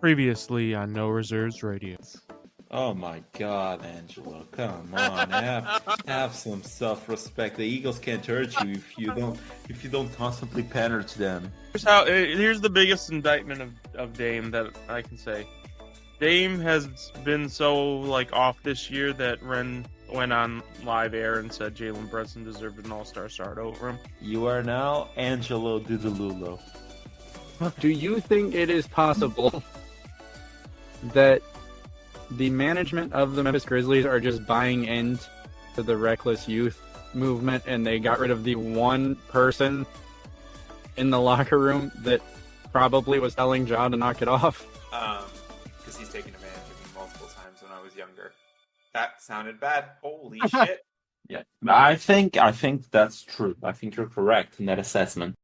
Previously on No Reserves Radio. Oh my God, Angelo! Come on, have some self-respect. The Eagles can't hurt you if you don't constantly pander to them. Here's the biggest indictment of Dame that I can say. Dame has been so off this year that Rehn went on live air and said Jalen Brunson deserved an all-star start over him. You are now Angelo Didululo. Do you think it is possible that the management of the Memphis Grizzlies are just buying into the reckless youth movement and they got rid of the one person in the locker room that probably was telling Ja to knock it off? Because he's taken advantage of me multiple times when I was younger. That sounded bad. Holy shit. Yeah, I think that's true. I think you're correct in that assessment.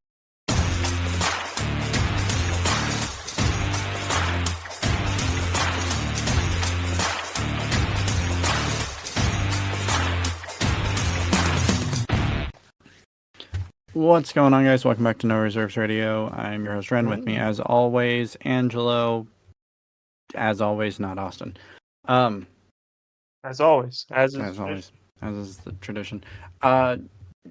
What's going on, guys? Welcome back to No Reserves Radio. I'm your host, Rehn. With me, as always, Angelo. As always, not Austin. As always. As is the tradition.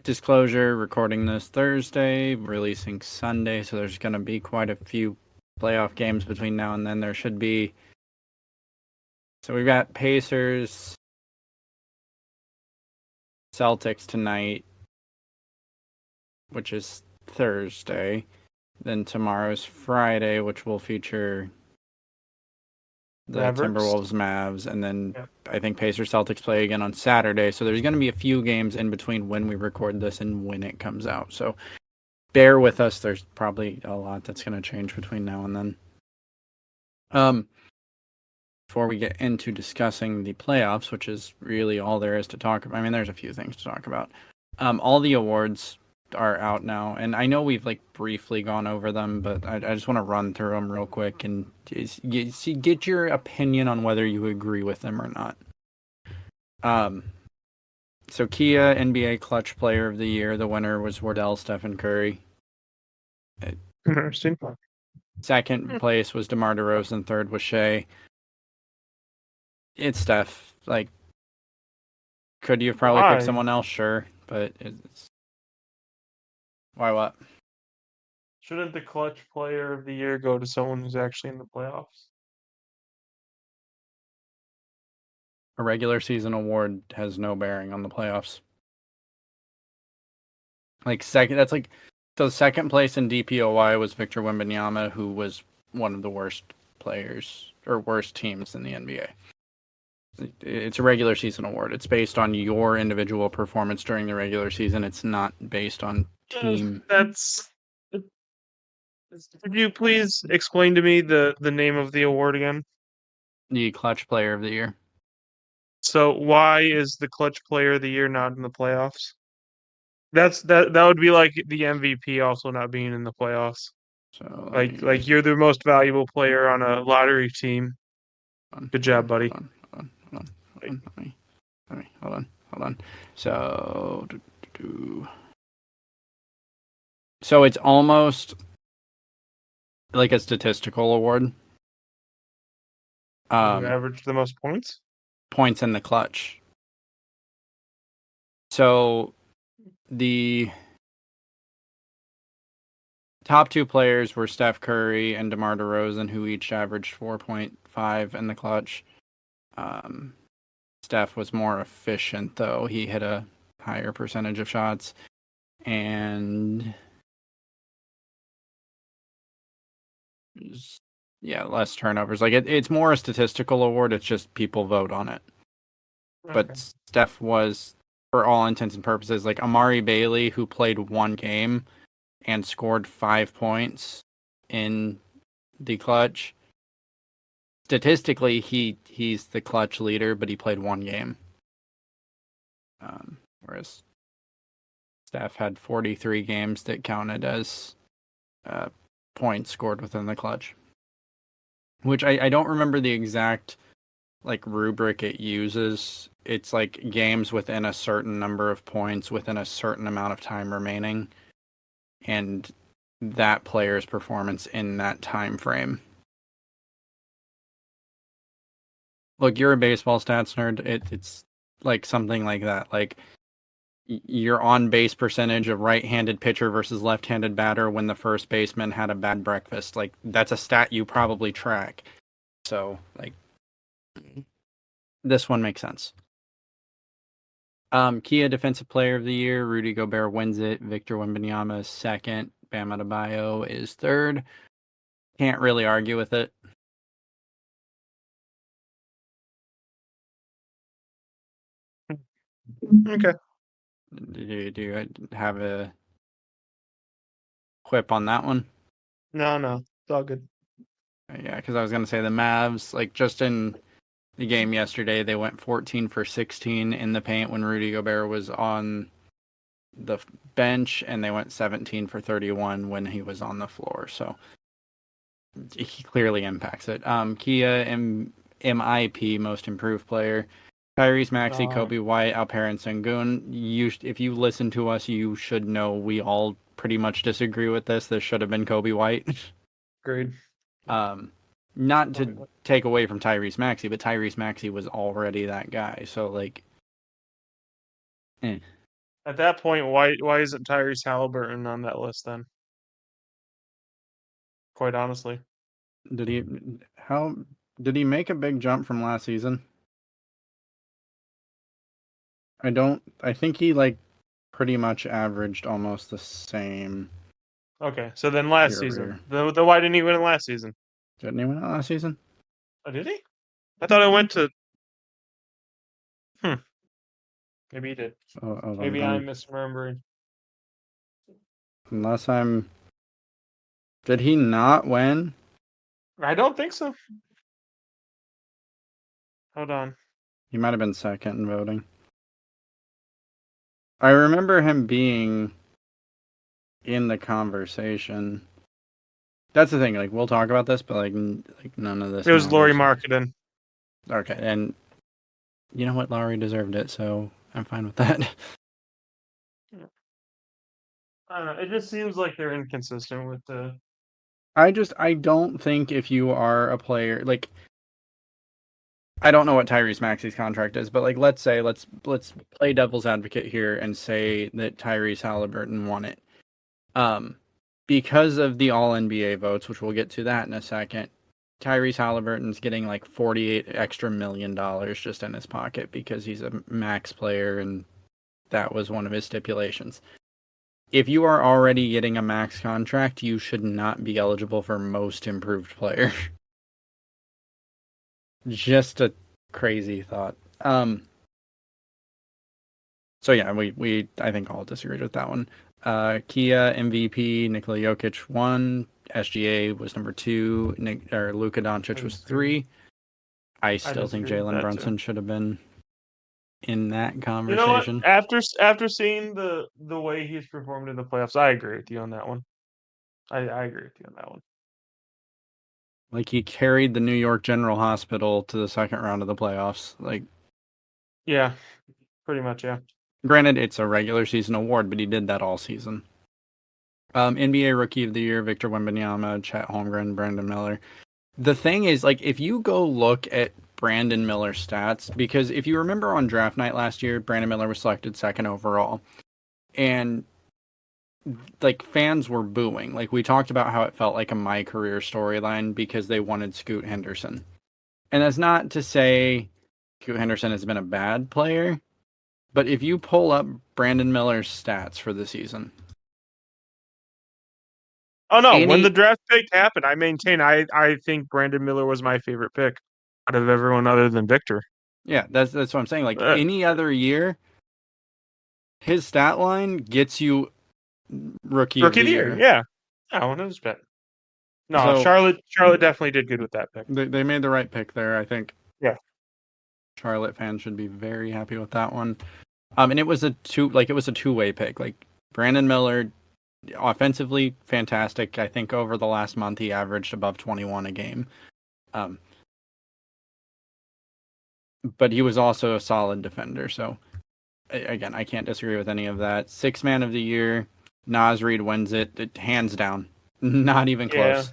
Disclosure, recording this Thursday, releasing Sunday, so there's going to be quite a few playoff games between now and then. There should be. So we've got Pacers, Celtics tonight, which is Thursday. Then tomorrow's Friday, which will feature the Timberwolves, Mavs, and then I think Pacers Celtics play again on Saturday. So there's going to be a few games in between when we record this and when it comes out. So bear with us. There's probably a lot that's going to change between now and then. Before we get into discussing the playoffs, which is really all there is to talk about. I mean, there's a few things to talk about. All the awards are out now, and I know we've briefly gone over them, but I just want to run through them real quick and get your opinion on whether you agree with them or not. So Kia NBA Clutch Player of the Year, the winner was Wardell Stephen Curry. Interesting. Second place was DeMar DeRozan. Third was Shea. It's Steph. Could you have probably picked someone else? Sure, but it's why what? Shouldn't the clutch player of the year go to someone who's actually in the playoffs? A regular season award has no bearing on the playoffs. Second place in DPOY was Victor Wembanyama, who was one of the worst players or worst teams in the NBA. It's a regular season award. It's based on your individual performance during the regular season. It's not based on team. Could you please explain to me the name of the award again? The Clutch Player of the Year. So why is the clutch player of the year not in the playoffs? That would be like the MVP also not being in the playoffs. So you're the most valuable player on a lottery team. Good job, buddy. Hold on. So it's almost like a statistical award. You average the most points? Points in the clutch. So the top two players were Steph Curry and DeMar DeRozan, who each averaged 4.5 in the clutch. Steph was more efficient, though. He hit a higher percentage of shots. And less turnovers. It's more a statistical award. It's just people vote on it. Okay. But Steph was, for all intents and purposes, Amari Bailey, who played one game and scored 5 points in the clutch. Statistically, he's the clutch leader, but he played one game. Whereas Steph had 43 games that counted as points scored within the clutch. Which I don't remember the exact rubric it uses. It's games within a certain number of points within a certain amount of time remaining, and that player's performance in that time frame. Look, you're a baseball stats nerd. It's like something like that. Like your on base percentage of right-handed pitcher versus left-handed batter when the first baseman had a bad breakfast. Like that's a stat you probably track. So like this one makes sense. Kia Defensive Player of the Year, Rudy Gobert wins it. Victor Wembanyama is second. Bam Adebayo is third. Can't really argue with it. Okay. Do you have a quip on that one? No, it's all good. Yeah, because I was going to say the Mavs, like just in the game yesterday, they went 14 for 16 in the paint when Rudy Gobert was on the bench, and they went 17 for 31 when he was on the floor. So he clearly impacts it. Kia MIP, Most Improved Player. Tyrese Maxey, Kobe White, Alperen Sengun. If you listen to us, you should know we all pretty much disagree with this. This should have been Kobe White. Agreed. Not to take away from Tyrese Maxey, but Tyrese Maxey was already that guy. So like, At that point, why isn't Tyrese Halliburton on that list then? Quite honestly. did he make a big jump from last season? I think he like pretty much averaged almost the same. Okay, so then last Year season. The why didn't he win it last season? Didn't he win it last season? Oh, did he? I thought I went to. Maybe he did. Maybe I'm misremembering. Unless I'm. Did he not win? I don't think so. Hold on. He might have been second in voting. I remember him being in the conversation. That's the thing. Like we'll talk about this, but like none of this. It was Lauri matters. Markkanen. Okay, and you know what? Lauri deserved it, so I'm fine with that. I don't know. It just seems like they're inconsistent with the. I don't think if you are a player like. I don't know what Tyrese Maxey's contract is, but like let's play devil's advocate here and say that Tyrese Halliburton won it. Because of the All NBA votes, which we'll get to that in a second, Tyrese Halliburton's getting like $48 million just in his pocket because he's a max player and that was one of his stipulations. If you are already getting a max contract, you should not be eligible for Most Improved Player. Just a crazy thought. So yeah, we I think all disagreed with that one. Kia MVP, Nikola Jokic 1, SGA was number 2, Luka Doncic was 3. I still think Jalen Brunson should have been in that conversation. You know what? After seeing the way he's performed in the playoffs, I agree with you on that one. I agree with you on that one. Like he carried the New York General Hospital to the second round of the playoffs. Like, yeah, pretty much, yeah. Granted, it's a regular season award, but he did that all season. NBA Rookie of the Year, Victor Wembanyama, Chet Holmgren, Brandon Miller. The thing is, like, if you go look at Brandon Miller's stats, because if you remember on draft night last year, Brandon Miller was selected second overall, and like fans were booing. Like we talked about how it felt like a My Career storyline because they wanted Scoot Henderson, and that's not to say Scoot Henderson has been a bad player, but if you pull up Brandon Miller's stats for the season. Oh no! When the draft pick happened, I maintain I think Brandon Miller was my favorite pick out of everyone other than Victor. Yeah, that's what I'm saying. Like any other year, his stat line gets you rookie of the year. Yeah, 100%. No, so, Charlotte definitely did good with that pick. They made the right pick there, I think. Yeah, Charlotte fans should be very happy with that one. And it was a two-way pick. Like Brandon Miller, offensively fantastic. I think over the last month he averaged above 21 a game. But he was also a solid defender. So again, I can't disagree with any of that. Sixth man of the year, Naz Reid wins it hands down. Not even close.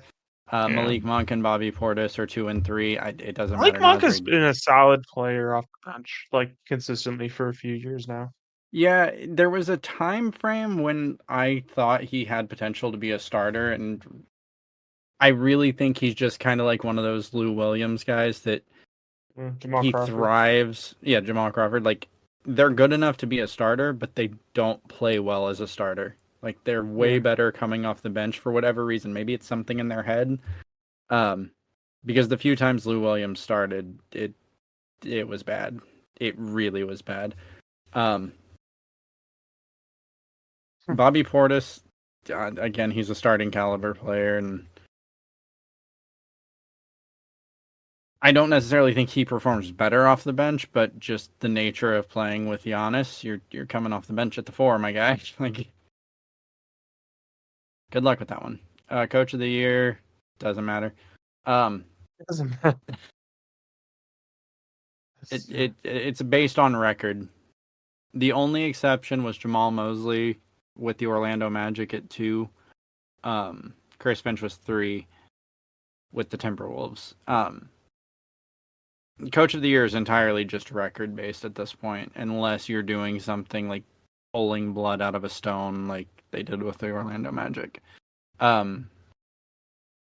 Malik Monk and Bobby Portis are 2 and 3. It doesn't Malik matter. Monk has been a solid player off the bench, like consistently for a few years now. Yeah, there was a time frame when I thought he had potential to be a starter, and I really think he's just kind of like one of those Lou Williams guys that Jamal he Crawford. thrives. Yeah, Jamal Crawford. Like, they're good enough to be a starter, but they don't play well as a starter. Like, they're way better coming off the bench for whatever reason. Maybe it's something in their head. Because the few times Lou Williams started, it was bad. It really was bad. Bobby Portis, again, he's a starting caliber player, and I don't necessarily think he performs better off the bench, but just the nature of playing with Giannis, you're coming off the bench at the 4, my guy. Like, good luck with that one. Coach of the year, doesn't matter. It doesn't matter. It's based on record. The only exception was Jamal Mosley with the Orlando Magic at 2. Chris Finch was 3 with the Timberwolves. Coach of the year is entirely just record based at this point, unless you're doing something like pulling blood out of a stone like they did with the Orlando Magic. All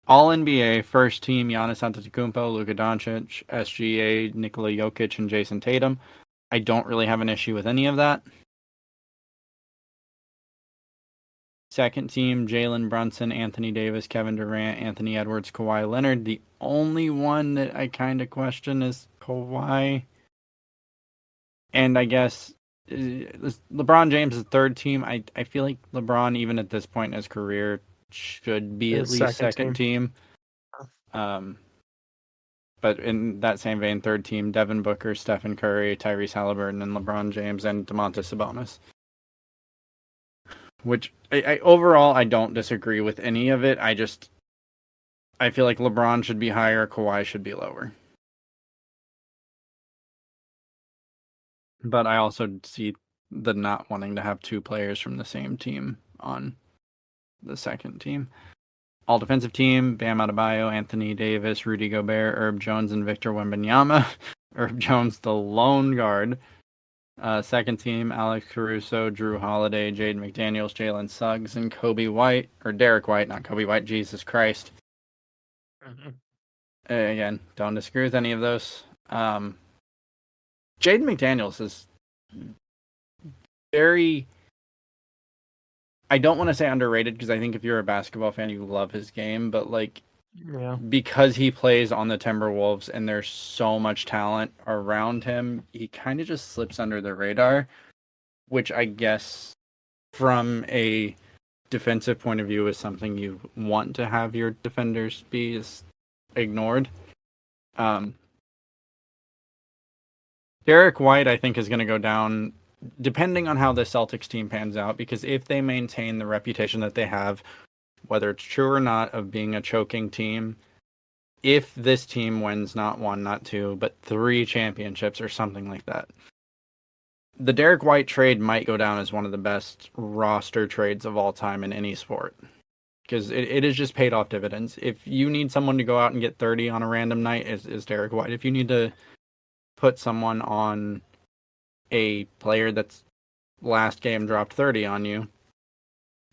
NBA first team: Giannis Antetokounmpo, Luka Doncic, SGA, Nikola Jokic, and Jason Tatum. I don't really have an issue with any of that. Second team: Jalen Brunson, Anthony Davis, Kevin Durant, Anthony Edwards, Kawhi Leonard. The only one that I kind of question is Kawhi. And I guess LeBron James' third team. I feel like LeBron, even at this point in his career, should be at least second team. But in that same vein, third team: Devin Booker, Stephen Curry, Tyrese Halliburton, and LeBron James, and Domantas Sabonis. Which, overall, I don't disagree with any of it. I feel like LeBron should be higher, Kawhi should be lower. But I also see the not wanting to have 2 players from the same team on the second team. All defensive team: Bam Adebayo, Anthony Davis, Rudy Gobert, Herb Jones, and Victor Wembanyama. Herb Jones, the lone guard. Second team: Alex Caruso, Drew Holiday, Jaden McDaniels, Jalen Suggs, and Kobe White. Or Derek White, not Kobe White. Jesus Christ. Again, don't disagree with any of those. Jaden McDaniels is very... I don't want to say underrated, because I think if you're a basketball fan, you love his game, but because he plays on the Timberwolves and there's so much talent around him, he kind of just slips under the radar, which I guess from a defensive point of view is something you want to have your defenders be ignored. Derek White, I think, is going to go down depending on how the Celtics team pans out, because if they maintain the reputation that they have, whether it's true or not, of being a choking team, if this team wins not 1, not 2, but 3 championships or something like that, the Derek White trade might go down as one of the best roster trades of all time in any sport, because it has just paid off dividends. If you need someone to go out and get 30 on a random night, is Derek White. If you need to put someone on a player that's last game dropped 30 on you,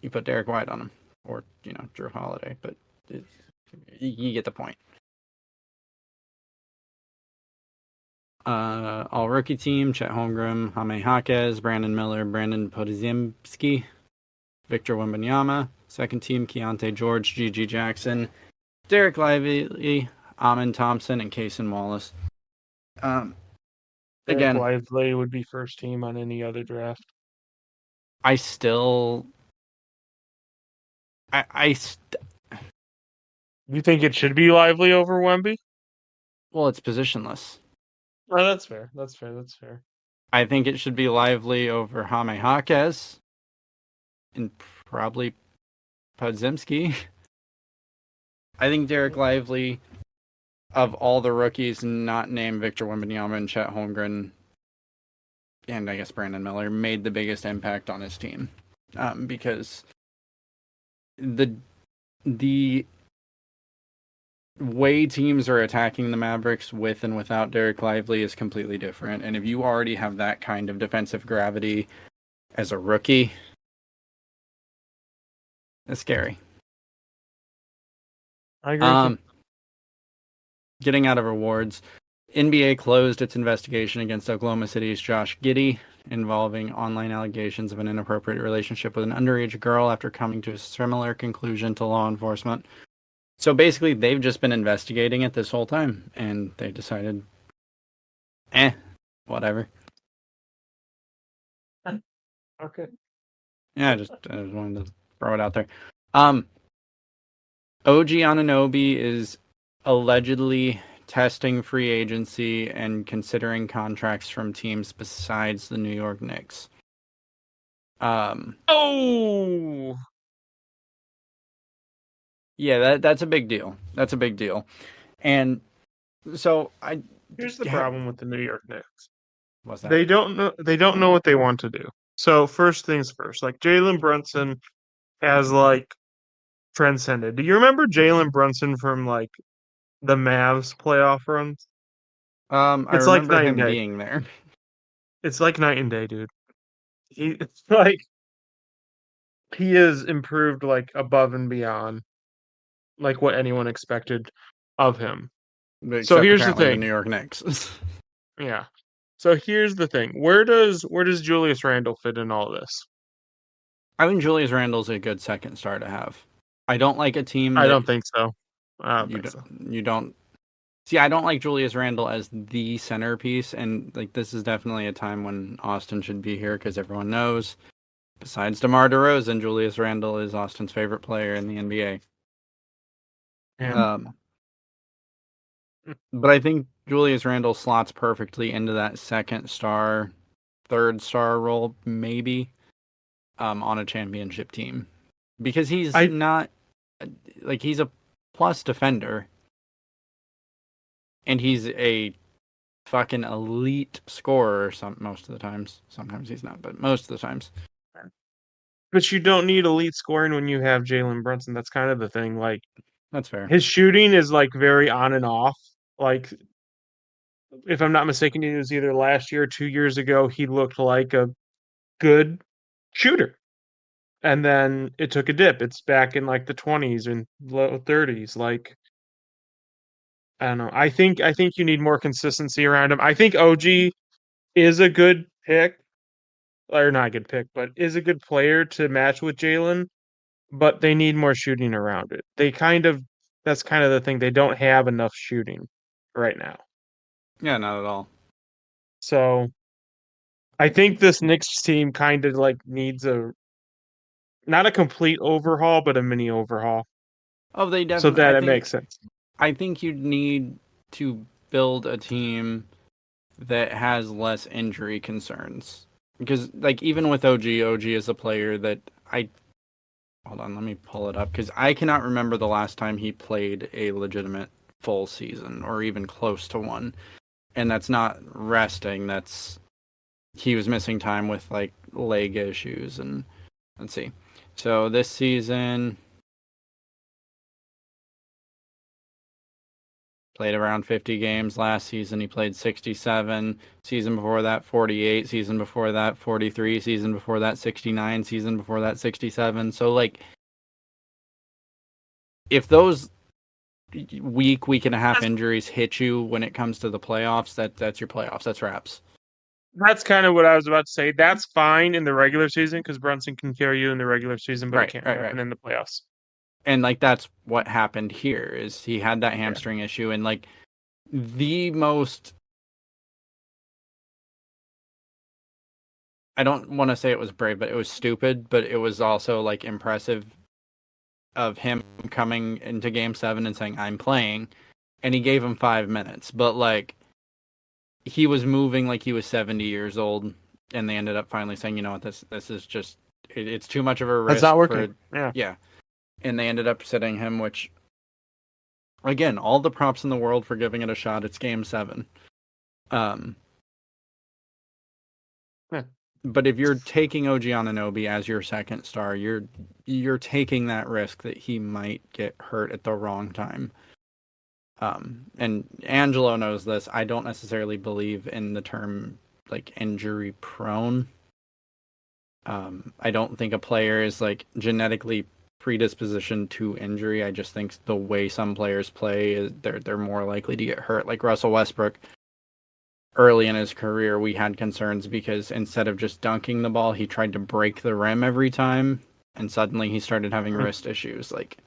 you put Derek White on him, or Drew Holiday, but you get the point. All rookie team: Chet Holmgren, Jaime Jaquez, Brandon Miller, Brandon Podziemski, Victor Wembanyama. Second team: Keontae George, Gigi Jackson, Derek Lively, Amin Thompson, and Cason Wallace. Again, Lively would be first team on any other draft. I still... You think it should be Lively over Wemby? Well, it's positionless. Oh, that's fair. I think it should be Lively over Jaime Jaquez, and probably Podziemski. I think Derek Lively, of all the rookies not named Victor Wembanyama and Chet Holmgren, and I guess Brandon Miller, made the biggest impact on his team. Because the way teams are attacking the Mavericks with and without Derek Lively is completely different. And if you already have that kind of defensive gravity as a rookie, it's scary. I agree. Getting out of awards, NBA closed its investigation against Oklahoma City's Josh Giddey involving online allegations of an inappropriate relationship with an underage girl after coming to a similar conclusion to law enforcement. So basically, they've just been investigating it this whole time, and they decided, whatever. Okay. Yeah, I just wanted to throw it out there. OG Anunoby is allegedly testing free agency and considering contracts from teams besides the New York Knicks. Oh, Yeah, that's a big deal. That's a big deal. And so here's the problem with the New York Knicks. what's that? They don't know. They don't know what they want to do. So first things first. Like Jalen Brunson has like transcended. Do you remember Jalen Brunson from like the Mavs playoff runs? I It's like remember night and him day. being there. It's like night and day, dude. It's like he has improved like above and beyond like what anyone expected of him. So Except here's the apparently the thing. New York Knicks. Yeah. So here's the thing. Where does Julius Randle fit in all this? I think Julius Randle's a good second star to have. I don't like a team I that don't think so. I don't you think so. don't see. I don't like Julius Randle as the centerpiece, and like this is definitely a time when Austin should be here because everyone knows, besides DeMar DeRozan, Julius Randle is Austin's favorite player in the NBA. Yeah. But I think Julius Randle slots perfectly into that second star, third star role, maybe, on a championship team. Because he's I not, like, he's a plus defender. And he's a fucking elite scorer most of the times. Sometimes he's not, but most of the times. but you don't need elite scoring when you have Jalen Brunson. That's kind of the thing. Like That's fair. his shooting is like very on and off. Like if I'm not mistaken, it was either last year or 2 years ago. He looked like a good shooter, and then it took a dip. It's back in like the 20s and low 30s. Like I don't know. I think you need more consistency around him. I think OG is a good pick, or not a good pick, but is a good player to match with Jalen. But they need more shooting around it. That's kind of the thing. They don't have enough shooting right now. Yeah, not at all. So I think this Knicks team kind of like needs a not a complete overhaul, but a mini overhaul. Oh, they So definitely. that it makes sense. I think you need to build a team that has less injury concerns. Because, like, even with OG is a player that hold on, let me pull it up because I cannot remember the last time he played a legitimate full season or even close to one. And that's not resting. That's he was missing time with like leg issues and let's see. So this season played around 50 games. Last season he played 67. Season before that 48. Season before that 43. Season before that 69. Season before that 67. So like if those week and a half injuries hit you when it comes to the playoffs, that's your playoffs. That's wraps. That's kind of what I was about to say. That's fine in the regular season because Brunson can carry you in the regular season, but it Right, can't right, happen right. in the playoffs. And like that's what happened here is he had that hamstring issue and like the most I don't want to say it was brave, but it was stupid, but it was also like impressive of him coming into game 7 and saying I'm playing and he gave him 5 minutes, but like he was moving like he was 70 years old and they ended up finally saying, you know what, this is just it's too much of a risk That's not working. yeah. And they ended up sitting him, which again, all the props in the world for giving it a shot. It's game 7. But if you're taking OG Anunoby as your second star, you're taking that risk that he might get hurt at the wrong time. And Angelo knows this. I don't necessarily believe in the term like injury prone. I don't think a player is like genetically predisposition to injury. I just think the way some players play is they're more likely to get hurt. Like Russell Westbrook, early in his career, we had concerns because instead of just dunking the ball, he tried to break the rim every time, and suddenly he started having wrist issues. Like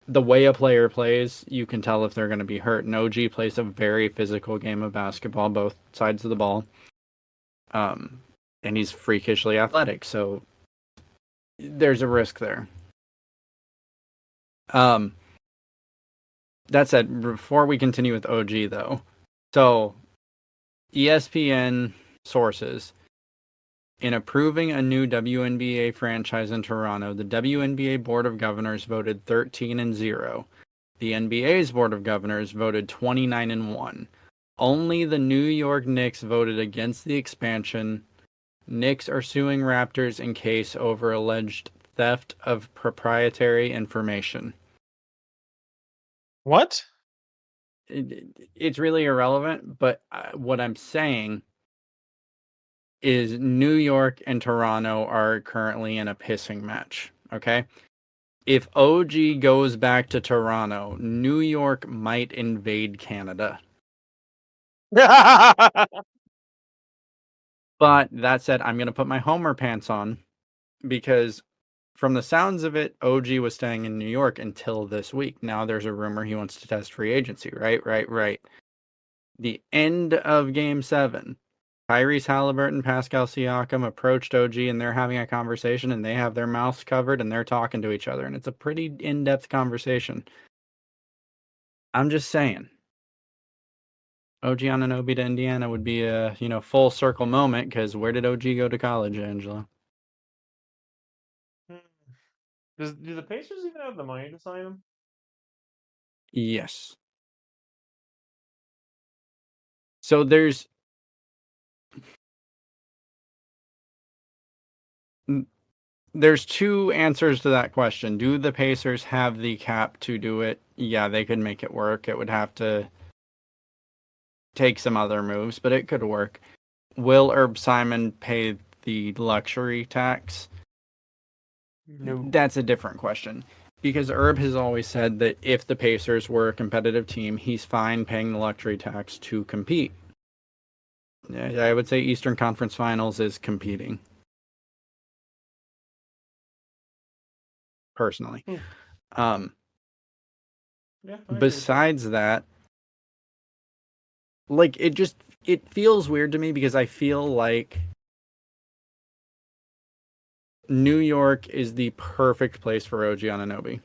the way a player plays, you can tell if they're going to be hurt. And OG plays a very physical game of basketball, both sides of the ball. And he's freakishly athletic, so there's a risk there. That said, before we continue with OG, though, so ESPN sources, in approving a new WNBA franchise in Toronto, the WNBA Board of Governors voted 13-0. The NBA's Board of Governors voted 29-1. Only the New York Knicks voted against the expansion. Knicks are suing Raptors in case over alleged theft of proprietary information. What? It's really irrelevant, but what I'm saying is New York and Toronto are currently in a pissing match, okay? If OG goes back to Toronto, New York might invade Canada. But that said, I'm going to put my Homer pants on because from the sounds of it, OG was staying in New York until this week. Now there's a rumor he wants to test free agency, right. The end of Game 7, Tyrese Halliburton, Pascal Siakam approached OG and they're having a conversation and they have their mouths covered and they're talking to each other. And it's a pretty in-depth conversation. I'm just saying. OG Anunoby to Indiana would be a, full circle moment because where did OG go to college, Angelo? Do the Pacers even have the money to sign him? Yes. So there's two answers to that question. Do the Pacers have the cap to do it? Yeah, they could make it work. It would have to take some other moves, but it could work. Will Herb Simon pay the luxury tax? No. That's a different question. Because Herb has always said that if the Pacers were a competitive team, he's fine paying the luxury tax to compete. I would say Eastern Conference Finals is competing. Personally. Yeah, Besides that, like it feels weird to me because I feel like New York is the perfect place for OG Anunoby.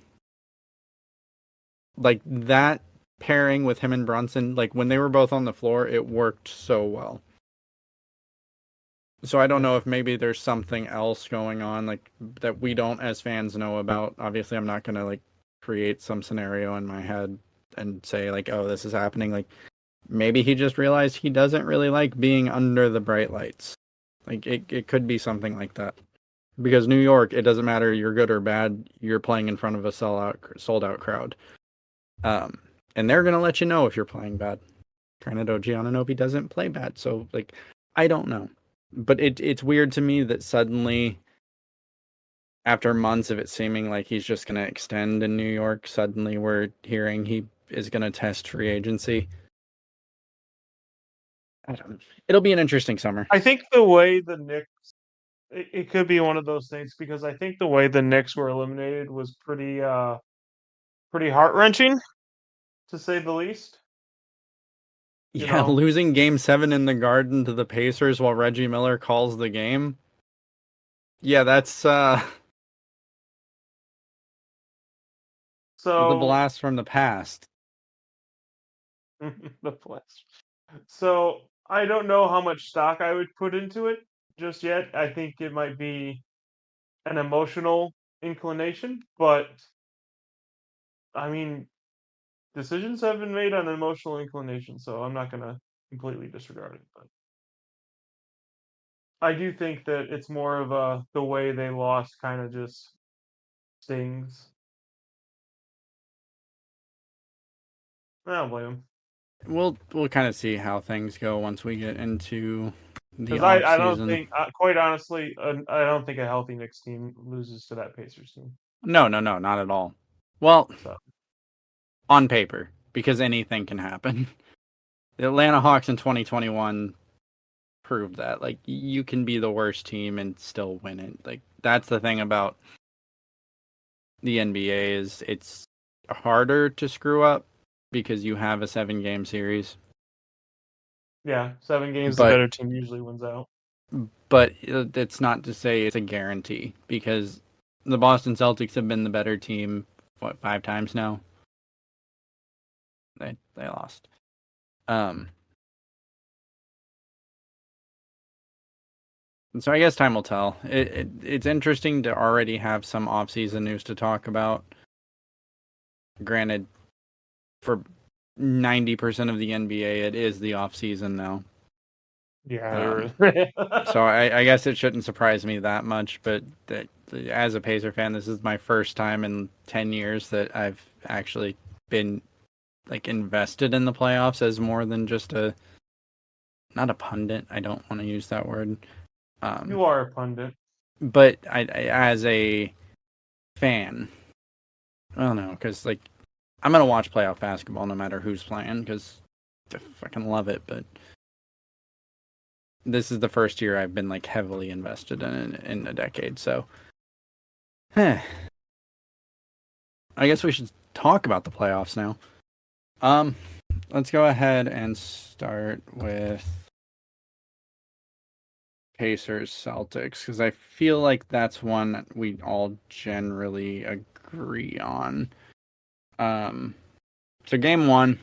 Like that pairing with him and Brunson, like when they were both on the floor, it worked so well. So I don't know if maybe there's something else going on like that we don't as fans know about. Obviously, I'm not going to like create some scenario in my head and say like, "Oh, this is happening." Like maybe he just realized he doesn't really like being under the bright lights. Like it could be something like that. Because New York, it doesn't matter you're good or bad, you're playing in front of a sold out crowd. And they're gonna let you know if you're playing bad. Granted, OG Anunoby doesn't play bad, so like I don't know. But it's weird to me that suddenly, after months of it seeming like he's just gonna extend in New York, suddenly we're hearing he is gonna test free agency. I don't know. It'll be an interesting summer. I think the way the Knicks, it could be one of those things because I think the way the Knicks were eliminated was pretty heart wrenching, to say the least. Yeah, losing Game 7 in the Garden to the Pacers while Reggie Miller calls the game. Yeah, that's So the blast from the past. the blast. So I don't know how much stock I would put into it just yet. I think it might be an emotional inclination, but I mean, decisions have been made on emotional inclination, so I'm not gonna completely disregard it. But I do think that it's more of the way they lost kind of just stings. I don't blame him. We'll kind of see how things go once we get into the Because off I don't season. think, quite honestly, I don't think a healthy Knicks team loses to that Pacers team. No, not at all. Well, So on paper, because anything can happen. The Atlanta Hawks in 2021 proved that. Like, you can be the worst team and still win it. Like, that's the thing about the NBA is it's harder to screw up because you have a 7-game series. yeah, 7 games, the But better team usually wins out. but it's not to say it's a guarantee because the Boston Celtics have been the better team 5 times now. They lost. And so I guess time will tell. It's interesting to already have some off-season news to talk about. Granted, for 90% of the NBA, it is the off-season now. Yeah, So I guess it shouldn't surprise me that much, but as a Pacer fan, this is my first time in 10 years that I've actually been like invested in the playoffs as more than just not a pundit. I don't want to use that word. you are a pundit. But I as a fan, I don't know, because like I'm gonna watch playoff basketball no matter who's playing because I fucking love it. But this is the first year I've been like heavily invested in a decade. So, I guess we should talk about the playoffs now. Let's go ahead and start with Pacers Celtics because I feel like that's one we all generally agree on. So game 1,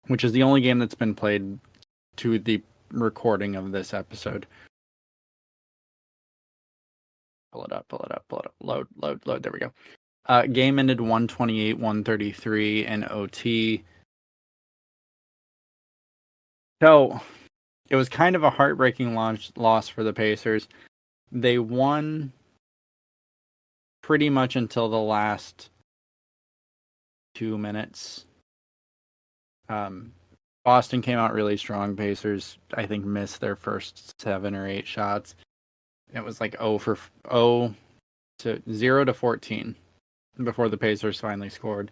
which is the only game that's been played to the recording of this episode. Pull it up. Load. There we go. Game ended 128-133 in OT. So it was kind of a heartbreaking loss for the Pacers. They won pretty much until the last 2 minutes. Boston came out really strong. Pacers, I think, missed their first 7 or 8 shots. It was like 0 to 14 before the Pacers finally scored.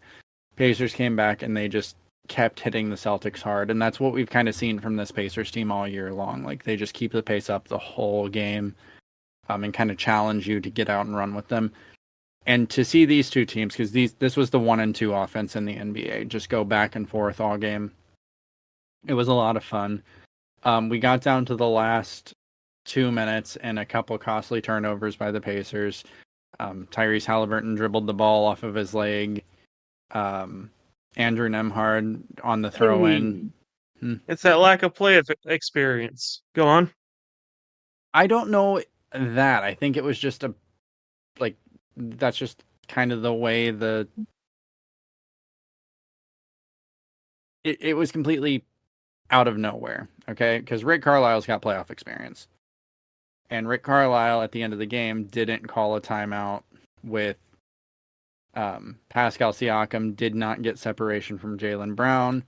Pacers came back and they just kept hitting the Celtics hard, and that's what we've kind of seen from this Pacers team all year long. Like, they just keep the pace up the whole game, and kind of challenge you to get out and run with them. And to see these two teams, because this was the 1 and 2 offense in the NBA, just go back and forth all game. It was a lot of fun. We got down to the last 2 minutes and a couple costly turnovers by the Pacers. Tyrese Halliburton dribbled the ball off of his leg. Andrew Nemhard on the throw-in. It's that lack of play experience. Go on. I don't know that. I think it was just that's just kind of the way it was completely out of nowhere, okay? Because Rick Carlisle's got playoff experience. And Rick Carlisle, at the end of the game, didn't call a timeout with Pascal Siakam, did not get separation from Jaylen Brown.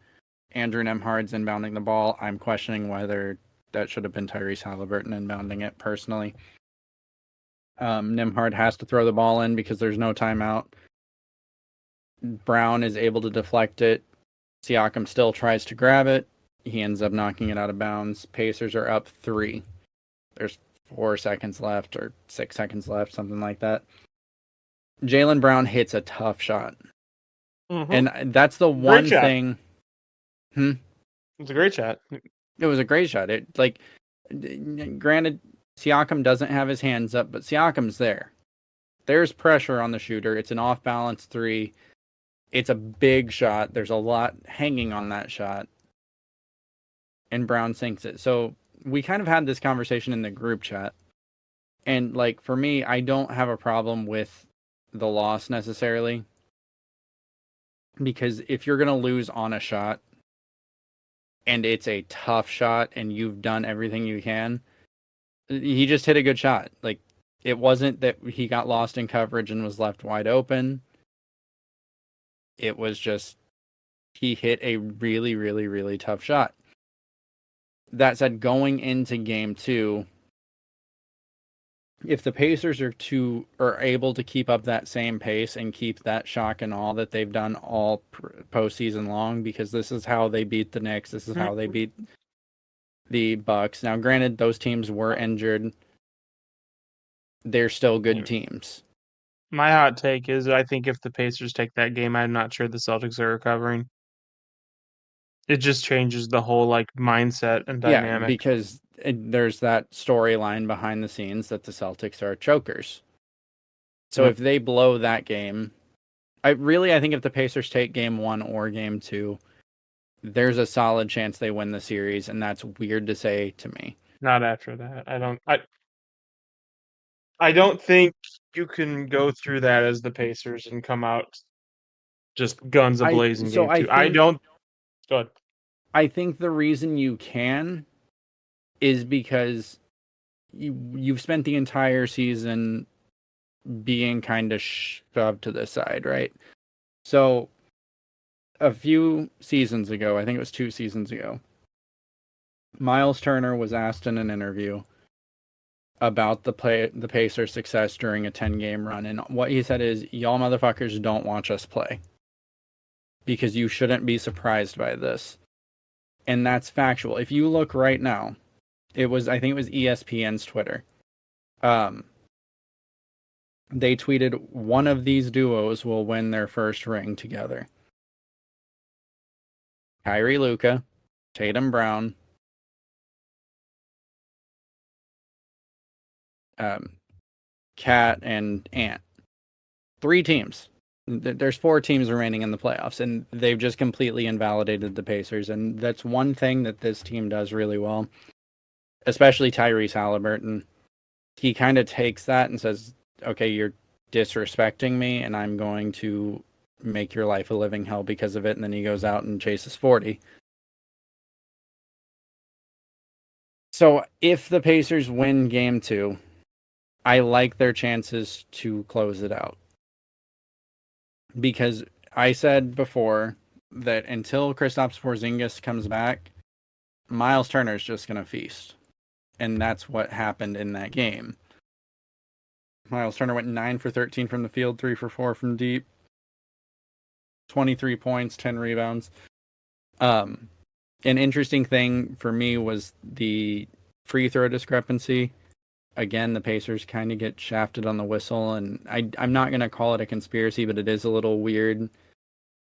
Andrew Nemhard's inbounding the ball. I'm questioning whether that should have been Tyrese Halliburton inbounding it, personally. Nemhard has to throw the ball in because there's no timeout. Brown is able to deflect it. Siakam still tries to grab it. He ends up knocking it out of bounds. Pacers are up 3. There's 4 seconds left or 6 seconds left, something like that. Jaylen Brown hits a tough shot. Mm-hmm. And that's the one thing. It's a great shot. It was a great shot. Granted, Siakam doesn't have his hands up, but Siakam's there. There's pressure on the shooter. It's an off-balance 3. It's a big shot. There's a lot hanging on that shot. And Brown sinks it. So we kind of had this conversation in the group chat. And like, for me, I don't have a problem with the loss necessarily. Because if you're going to lose on a shot, and it's a tough shot, and you've done everything you can, he just hit a good shot. Like, it wasn't that he got lost in coverage and was left wide open. It was just he hit a really, really, really tough shot. That said, going into game 2, if the Pacers are able to keep up that same pace and keep that shock and awe that they've done all postseason long, because this is how they beat the Knicks, this is how they beat the Bucks. Now, granted, those teams were injured. They're still good teams. My hot take is I think if the Pacers take that game, I'm not sure the Celtics are recovering. It just changes the whole mindset and dynamic. Yeah, because there's that storyline behind the scenes that the Celtics are chokers. So if they blow that game, I think if the Pacers take game 1 or game 2, there's a solid chance they win the series, and that's weird to say to me. Not after that. I don't think you can go through that as the Pacers and come out just guns a-blazing game 2. I don't... Go ahead. I think the reason you can is because you've spent the entire season being kind of shoved to the side, right? So a few seasons ago, I think it was 2 seasons ago, Miles Turner was asked in an interview about the Pacers' success during a 10-game run, and what he said is, y'all motherfuckers don't watch us play because you shouldn't be surprised by this. And that's factual. If you look right now, I think it was ESPN's Twitter. They tweeted, one of these duos will win their first ring together. Kyrie Luka, Tatum Brown, Cat, and Ant. 3 teams. There's 4 teams remaining in the playoffs, and they've just completely invalidated the Pacers. And that's one thing that this team does really well, especially Tyrese Halliburton. He kind of takes that and says, okay, you're disrespecting me, and I'm going to make your life a living hell because of it. And then he goes out and chases 40. So if the Pacers win game 2, I like their chances to close it out. Because I said before that until Kristaps Porzingis comes back, Miles Turner's just going to feast. And that's what happened in that game. Miles Turner went 9 for 13 from the field, 3 for 4 from deep, 23 points, 10 rebounds. An interesting thing for me was the free throw discrepancy. Again, the Pacers kind of get shafted on the whistle, and I'm not going to call it a conspiracy, but it is a little weird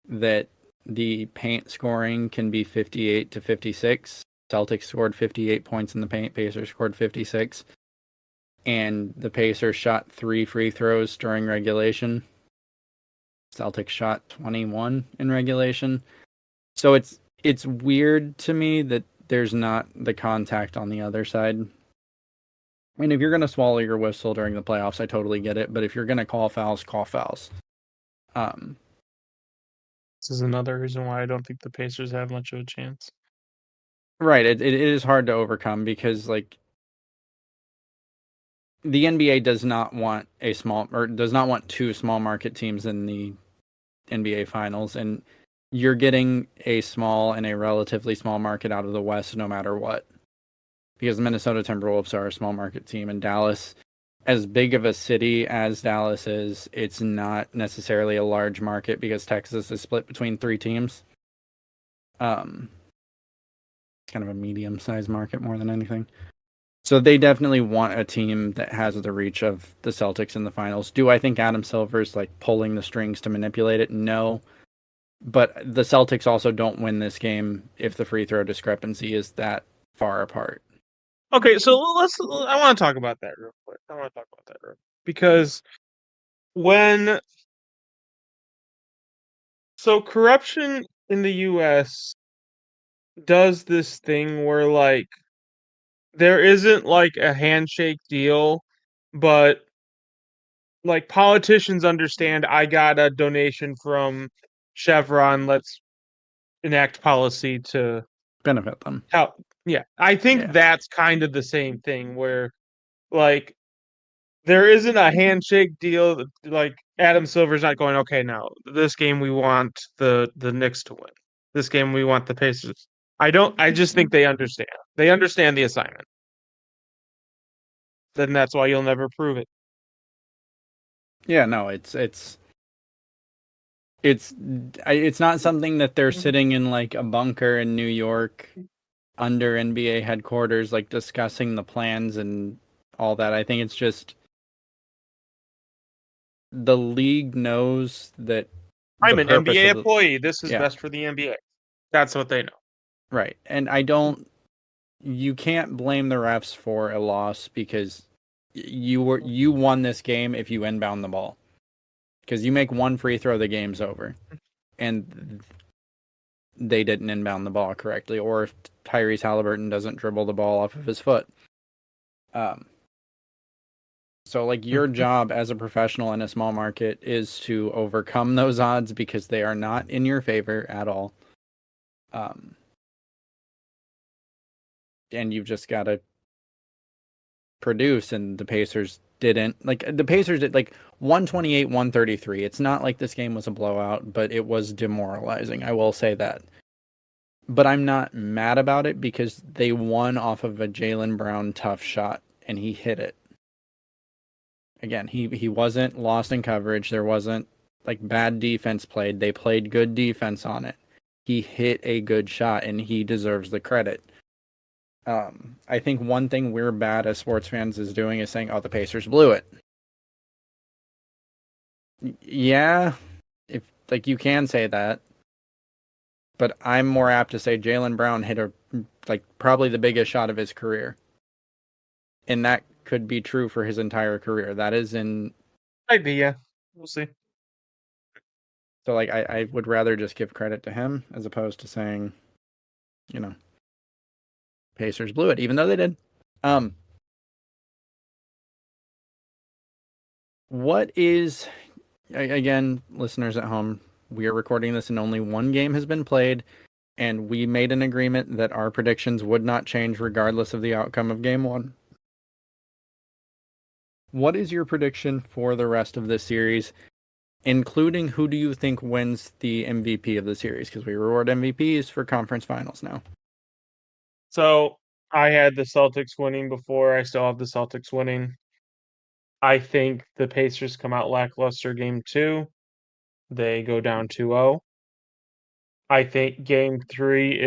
that the paint scoring can be 58 to 56. Celtics scored 58 points in the paint, Pacers scored 56. And the Pacers shot 3 free throws during regulation. Celtics shot 21 in regulation. So it's weird to me that there's not the contact on the other side. I mean, if you're going to swallow your whistle during the playoffs, I totally get it. But if you're going to call fouls, call fouls. This is another reason why I don't think the Pacers have much of a chance. Right. It is hard to overcome because, like, the NBA does not want does not want 2 small market teams in the NBA finals. And you're getting a small and a relatively small market out of the West no matter what. Because the Minnesota Timberwolves are a small market team, and Dallas, as big of a city as Dallas is, it's not necessarily a large market because Texas is split between 3 teams. It's kind of a medium-sized market more than anything. So they definitely want a team that has the reach of the Celtics in the finals. Do I think Adam Silver's like pulling the strings to manipulate it? No. But the Celtics also don't win this game if the free throw discrepancy is that far apart. Okay, so I want to talk about that real quick. Because corruption in the US does this thing where there isn't a handshake deal, but politicians understand I got a donation from Chevron, let's enact policy to Benefit them. help. Yeah, I think that's kind of the same thing where there isn't a handshake deal. Like Adam Silver's not going, okay, now this game we want the Knicks to win. This game we want the Pacers. I just think they understand. They understand the assignment. Then that's why you'll never prove it. Yeah, no, it's not something that they're sitting in like a bunker in New York under NBA headquarters, like discussing the plans and all that. I think it's just the league knows that the I'm an purpose NBA of the employee. This is yeah, best for the NBA. That's what they know. right. And you can't blame the refs for a loss because you won this game if you inbound the ball. Because you make one free throw, the game's over. And they didn't inbound the ball correctly, or if Tyrese Halliburton doesn't dribble the ball off of his foot. So like your job as a professional in a small market is to overcome those odds because they are not in your favor at all. And you've just got to produce, and the Pacers didn't. Like the Pacers did like 128-133. It's not like this game was a blowout, but it was demoralizing. I will say that. But I'm not mad about it because they won off of a Jaylen Brown tough shot, and he hit it. Again, he wasn't lost in coverage. There wasn't like bad defense played. They played good defense on it. He hit a good shot, and he deserves the credit. I think one thing we're bad as sports fans is doing is saying, "Oh, the Pacers blew it." Yeah, if like you can say that, but I'm more apt to say Jaylen Brown hit a like probably the biggest shot of his career, and that could be true for his entire career. That is in Idea. We'll see. so like I would rather just give credit to him as opposed to saying, you know, Pacers blew it, even though they did. What is again, listeners at home, we are recording this and only one game has been played, and we made an agreement that our predictions would not change regardless of the outcome of game one. What is your prediction for the rest of this series, including who do you think wins the MVP of the series? Because we reward MVPs for conference finals now. So I had the Celtics winning before. I still have the Celtics winning. I think the Pacers come out lackluster game 2. They go down 2-0. I think game 3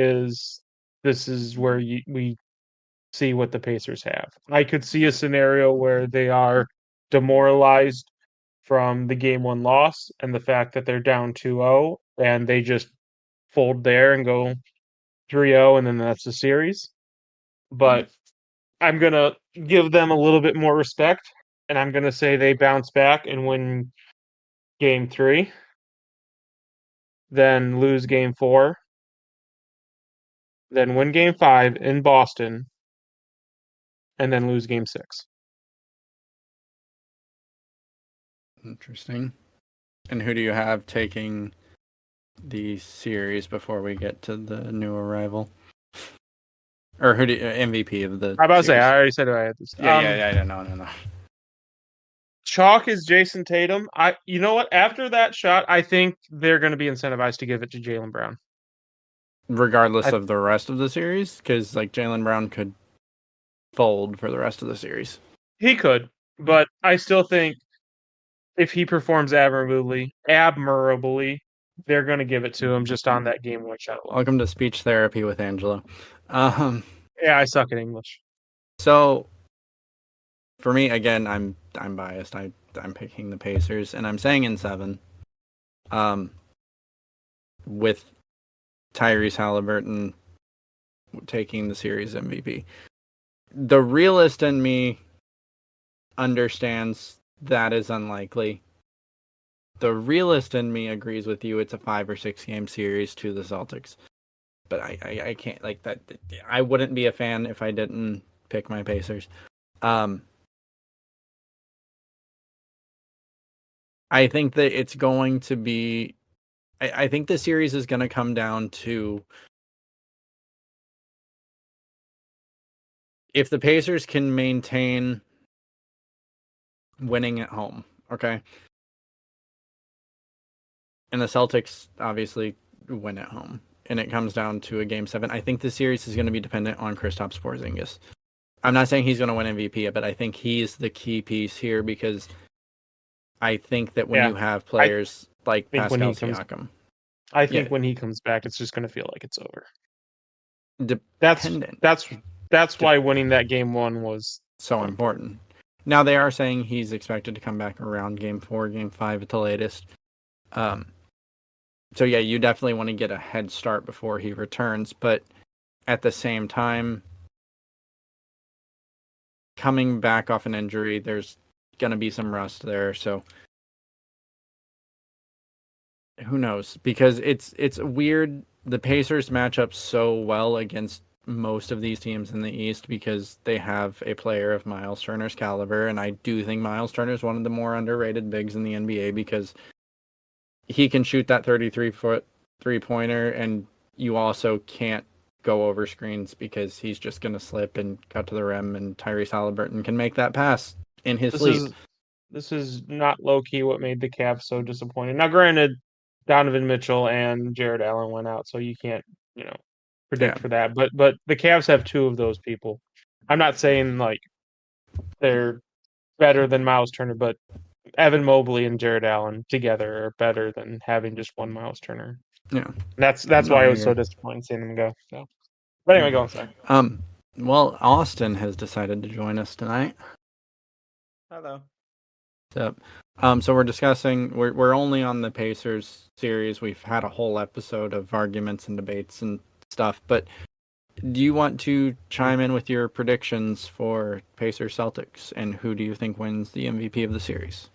this is where we see what the Pacers have. I could see a scenario where they are demoralized from the game 1 loss and the fact that they're down 2-0 and they just fold there and go 3-0 and then that's the series. But I'm going to give them a little bit more respect and I'm going to say they bounce back and win game 3, then lose game 4, then win game 5 in Boston, and then lose game 6. Interesting. And who do you have taking the series before we get to the new arrival? Or who do MVP of the I'm about to say, series? I already said I had this. Yeah. No. Chalk is Jason Tatum. You know what? After that shot, I think they're going to be incentivized to give it to Jaylen Brown. Regardless of the rest of the series, because like Jaylen Brown could fold for the rest of the series. He could, but I still think if he performs admirably, they're going to give it to him just on that game 1 shot alone. Welcome to speech therapy with Angelo. Yeah, I suck at English. So for me, again, I'm biased. I'm picking the Pacers, and I'm saying in 7. With Tyrese Halliburton taking the series MVP. The realist in me understands that is unlikely. The realist in me agrees with you. It's a 5 or 6 game series to the Celtics. But I can't like that. I wouldn't be a fan if I didn't pick my Pacers. I think that it's going to be. I think the series is going to come down to if the Pacers can maintain winning at home. Okay. And the Celtics obviously win at home. And it comes down to a game 7. I think the series is going to be dependent on Kristaps Porzingis. I'm not saying he's going to win MVP, but I think he's the key piece here because I think that when Yeah, you have I players like think when Pascal he comes, Siakam, I yeah, think when he comes back, it's just going to feel like it's over. That's dependent, that's that's de- why winning that game 1 was so important. Now they are saying he's expected to come back around game 4, game 5 at the latest. So yeah, you definitely want to get a head start before he returns, but at the same time, coming back off an injury, there's going to be some rust there, so who knows? Because it's weird. The Pacers match up so well against most of these teams in the East because they have a player of Miles Turner's caliber, and I do think Miles Turner is one of the more underrated bigs in the NBA because he can shoot that 33-foot three-pointer, and you also can't go over screens because he's just going to slip and cut to the rim, and Tyrese Halliburton can make that pass in his sleep. This is not low key what made the Cavs so disappointed. Now, granted, Donovan Mitchell and Jared Allen went out, so you can't predict for that. But the Cavs have 2 of those people. I'm not saying like they're better than Miles Turner, but Evan Mobley and Jared Allen together are better than having just one Miles Turner. Yeah. That's No, why I it was so agree. disappointing seeing them go. So, but anyway, go on. Sorry. Well, Austin has decided to join us tonight. Hello. So we're discussing. We're only on the Pacers series. We've had a whole episode of arguments and debates and stuff. But do you want to chime in with your predictions for Pacers Celtics and who do you think wins the MVP of the series?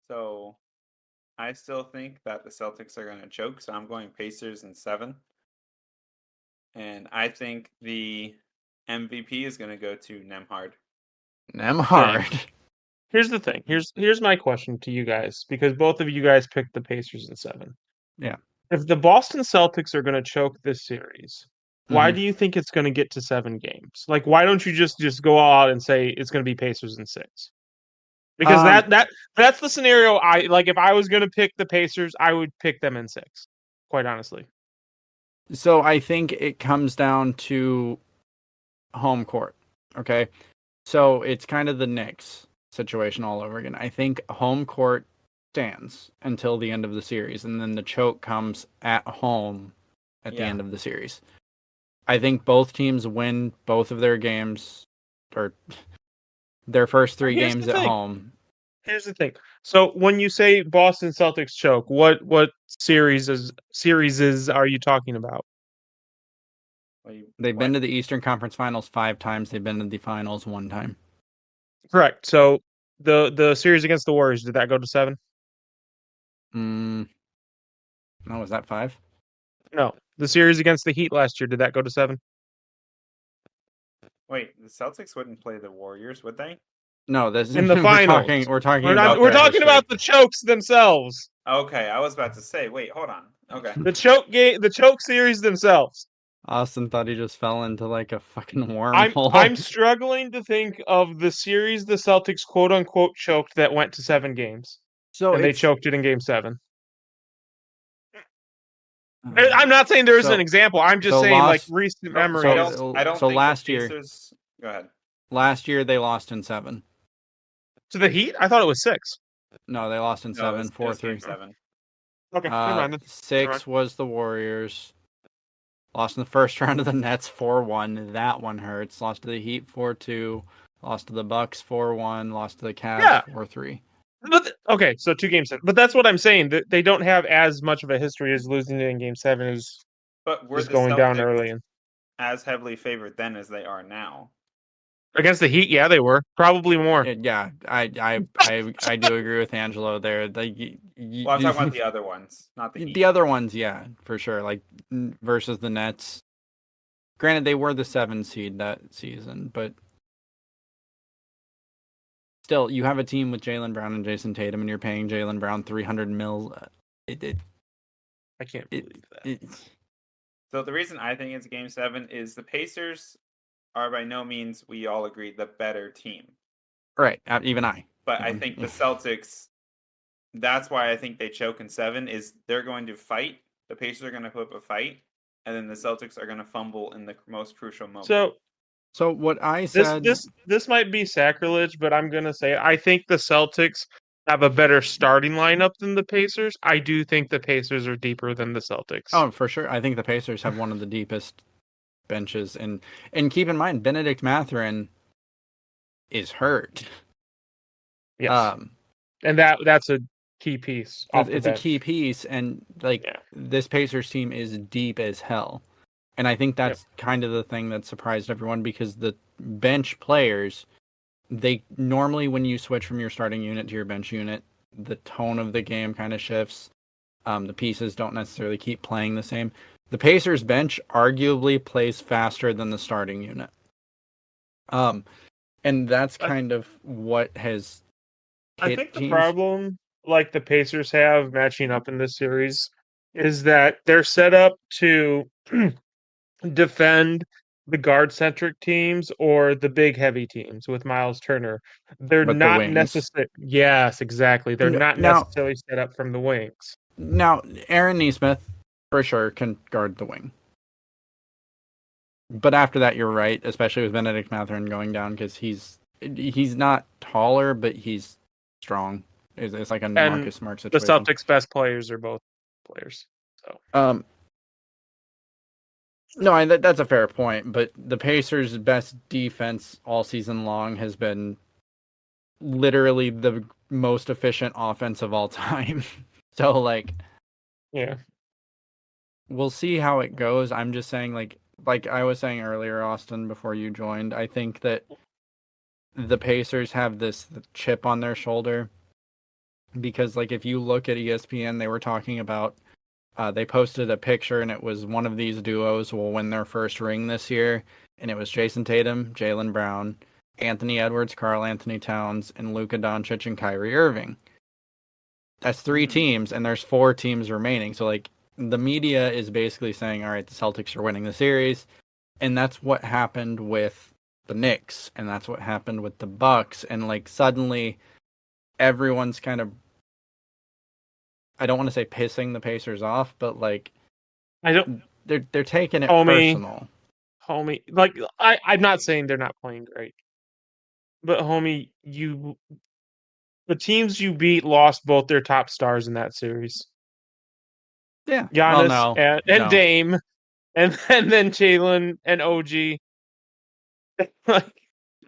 So, I still think that the Celtics are going to choke, so I'm going Pacers in 7. And I think the MVP is going to go to Nemhard. Nemhard. Here's the thing. Here's my question to you guys because both of you guys picked the Pacers in 7. Yeah. If the Boston Celtics are going to choke this series, why Mhm. do you think it's going to get to 7 games? Like, why don't you just go all out and say it's going to be Pacers in 6? Because that's the scenario I like. If I was going to pick the Pacers, I would pick them in 6. Quite honestly. So I think it comes down to home court. Okay. So it's kind of the Knicks situation all over again. I think home court stands until the end of the series, and then the choke comes at home at the end of the series. I think both teams win both of their games, or their first 3 games at home. Here's the thing. So when you say Boston Celtics choke, what series are you talking about? They've been to the Eastern Conference Finals 5 times. They've been to the finals 1 time. Correct. So the series against the Warriors, did that go to 7? No, was that 5? No. The series against the Heat last year, did that go to 7? Wait, the Celtics wouldn't play the Warriors, would they? No, this in the finals. We're talking We're about about the chokes themselves. Okay, I was about to say, wait, hold on. Okay. The choke series themselves. Austin thought he just fell into like a fucking wormhole. I'm struggling to think of the series the Celtics quote unquote choked that went to 7 games. So and they choked it in game 7. I'm not saying there isn't an example. I'm just saying like recent memory. I don't think last year. Go ahead. Last year they lost in 7. To the Heat? I thought it was 6. No, they lost in 7, 4-3. 7. Okay, never mind. 6 was the Warriors. Lost in the first round of the Nets 4-1. That one hurts. Lost to the Heat 4-2. Lost to the Bucks 4-1. Lost to the Cavs 4-3. But okay, so 2 games. But that's what I'm saying. That they don't have as much of a history as losing it in game 7 is. But we're going down early and as heavily favored then as they are now. Against the Heat, yeah, they were probably more. Yeah, I do agree with Angelo there. I'm talking about the other ones, not the Heat. The other ones, yeah, for sure. Like versus the Nets. Granted, they were the 7 seed that season, but still, you have a team with Jaylen Brown and Jason Tatum, and you're paying Jaylen Brown $300 million. I can't believe that. So the reason I think it's game 7 is the Pacers are by no means, we all agree, the better team. Right. Even I. But I think the Celtics, that's why I think they choke in 7, is they're going to fight. The Pacers are going to put up a fight, and then the Celtics are going to fumble in the most crucial moment. So what I this said. this this might be sacrilege, but I'm gonna say I think the Celtics have a better starting lineup than the Pacers. I do think the Pacers are deeper than the Celtics. Oh, for sure. I think the Pacers have one of the deepest benches, and keep in mind, Benedict Mathurin is hurt. Yes, and that's a key piece off the It's a bench. key piece, and like Yeah. this Pacers team is deep as hell, and I think that's kind of the thing that surprised everyone because the bench players, they normally when you switch from your starting unit to your bench unit, the tone of the game kind of shifts. The pieces don't necessarily keep playing the same. The Pacers bench arguably plays faster than the starting unit. And that's kind of what has I hit think the teams. problem, like the Pacers have matching up in this series, is that they're set up to defend the guard-centric teams or the big heavy teams with Miles Turner. They're With the not wings. necessarily. Yes, exactly. They're not Now, necessarily set up from the wings. Aaron Nesmith for sure can guard the wing. But after that, you're right, especially with Benedict Mathurin going down because he's not taller, but he's strong. It's like a And Marcus Smart the situation. Celtics' best players are both players. So, no, that's a fair point. But the Pacers' best defense all season long has been literally the most efficient offense of all time. So, like, yeah, we'll see how it goes. I'm just saying, like I was saying earlier, Austin, before you joined, I think that the Pacers have this chip on their shoulder because, like, if you look at ESPN, they were talking about they posted a picture and it was one of these duos will win their first ring this year, and it was Jason Tatum, Jaylen Brown, Anthony Edwards, Karl Anthony Towns, and Luka Doncic and Kyrie Irving. That's 3 teams, and there's 4 teams remaining. So, like, the media is basically saying, all right, the Celtics are winning the series. And that's what happened with the Knicks. And that's what happened with the Bucks. And, like, suddenly everyone's kind of, I don't want to say pissing the Pacers off, but, like, they're taking it personal. Homie. Like, I'm not saying they're not playing great. But, homie, the teams you beat lost both their top stars in that series. Yeah. Giannis Well, and Dame, and then Jalen and OG. Like,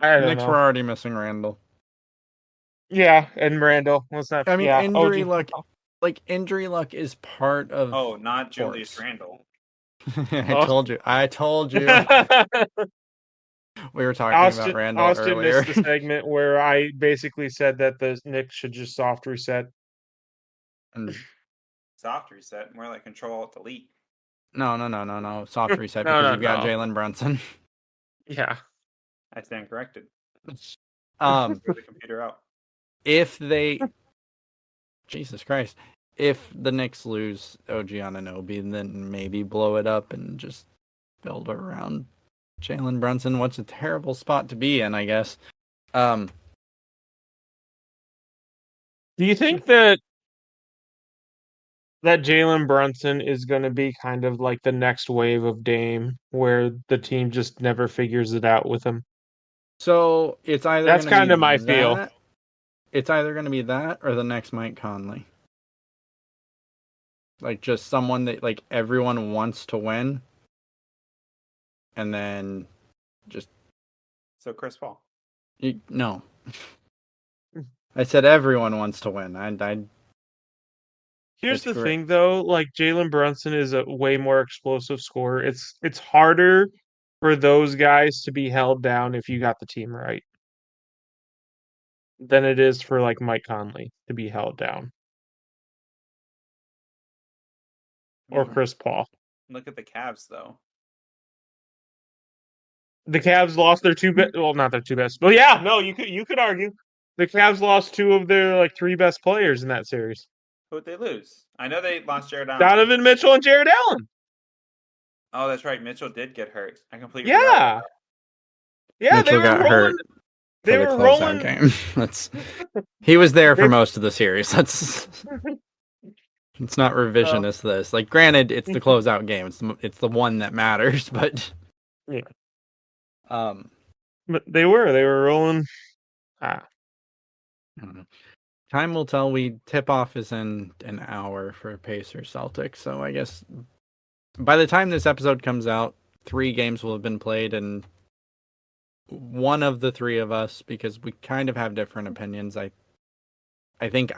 I don't Knicks know. were already missing Randall. Yeah, and Randall. Let's not. I mean, Yeah, injury OG. luck. Like, injury luck is part of. Oh, not Julius sports. Randle. I told you. We were talking about Randall Austin earlier. missed the segment where I basically said that the Knicks should just soft reset. Soft reset, more like Control-Alt-Delete. No. Soft reset No, because you've got no. Jalen Brunson. Yeah. I stand corrected. Throw the computer out. If they, Jesus Christ, if the Knicks lose OG Anunoby, then maybe blow it up and just build around Jalen Brunson. What's a terrible spot to be in, I guess. Do you think that Jalen Brunson is going to be kind of like the next wave of Dame, where the team just never figures it out with him? So it's either That's going to kind be of my feel. It's either going to be that or the next Mike Conley. Like, just someone that, like, everyone wants to win, and then just... So Chris Paul. No. I said everyone wants to win. Here's the thing, though. Like, Jalen Brunson is a way more explosive scorer. It's harder for those guys to be held down if you got the team right than it is for, like, Mike Conley to be held down. Or Chris Paul. Look at the Cavs, though. The Cavs lost their two best. Well, not their two best. But yeah, no, you could argue the Cavs lost 2 of their like 3 best players in that series. Who'd they lose? I know they lost Jared Allen. Donovan Mitchell and Jared Allen. Oh, that's right. Mitchell did get hurt. I completely forgot. Yeah, Mitchell they were got rolling. hurt. for They the were closeout rolling. game. He was there for They, most of the series. It's not uh, revisionist. This, like, granted, it's the closeout game. It's the one that matters, but yeah, um, but they were rolling. Ah, I don't know. Time will tell. Tip off is in an hour for Pacers Celtics, so I guess by the time this episode comes out, 3 games will have been played, and one of the 3 of us, because we kind of have different opinions. I think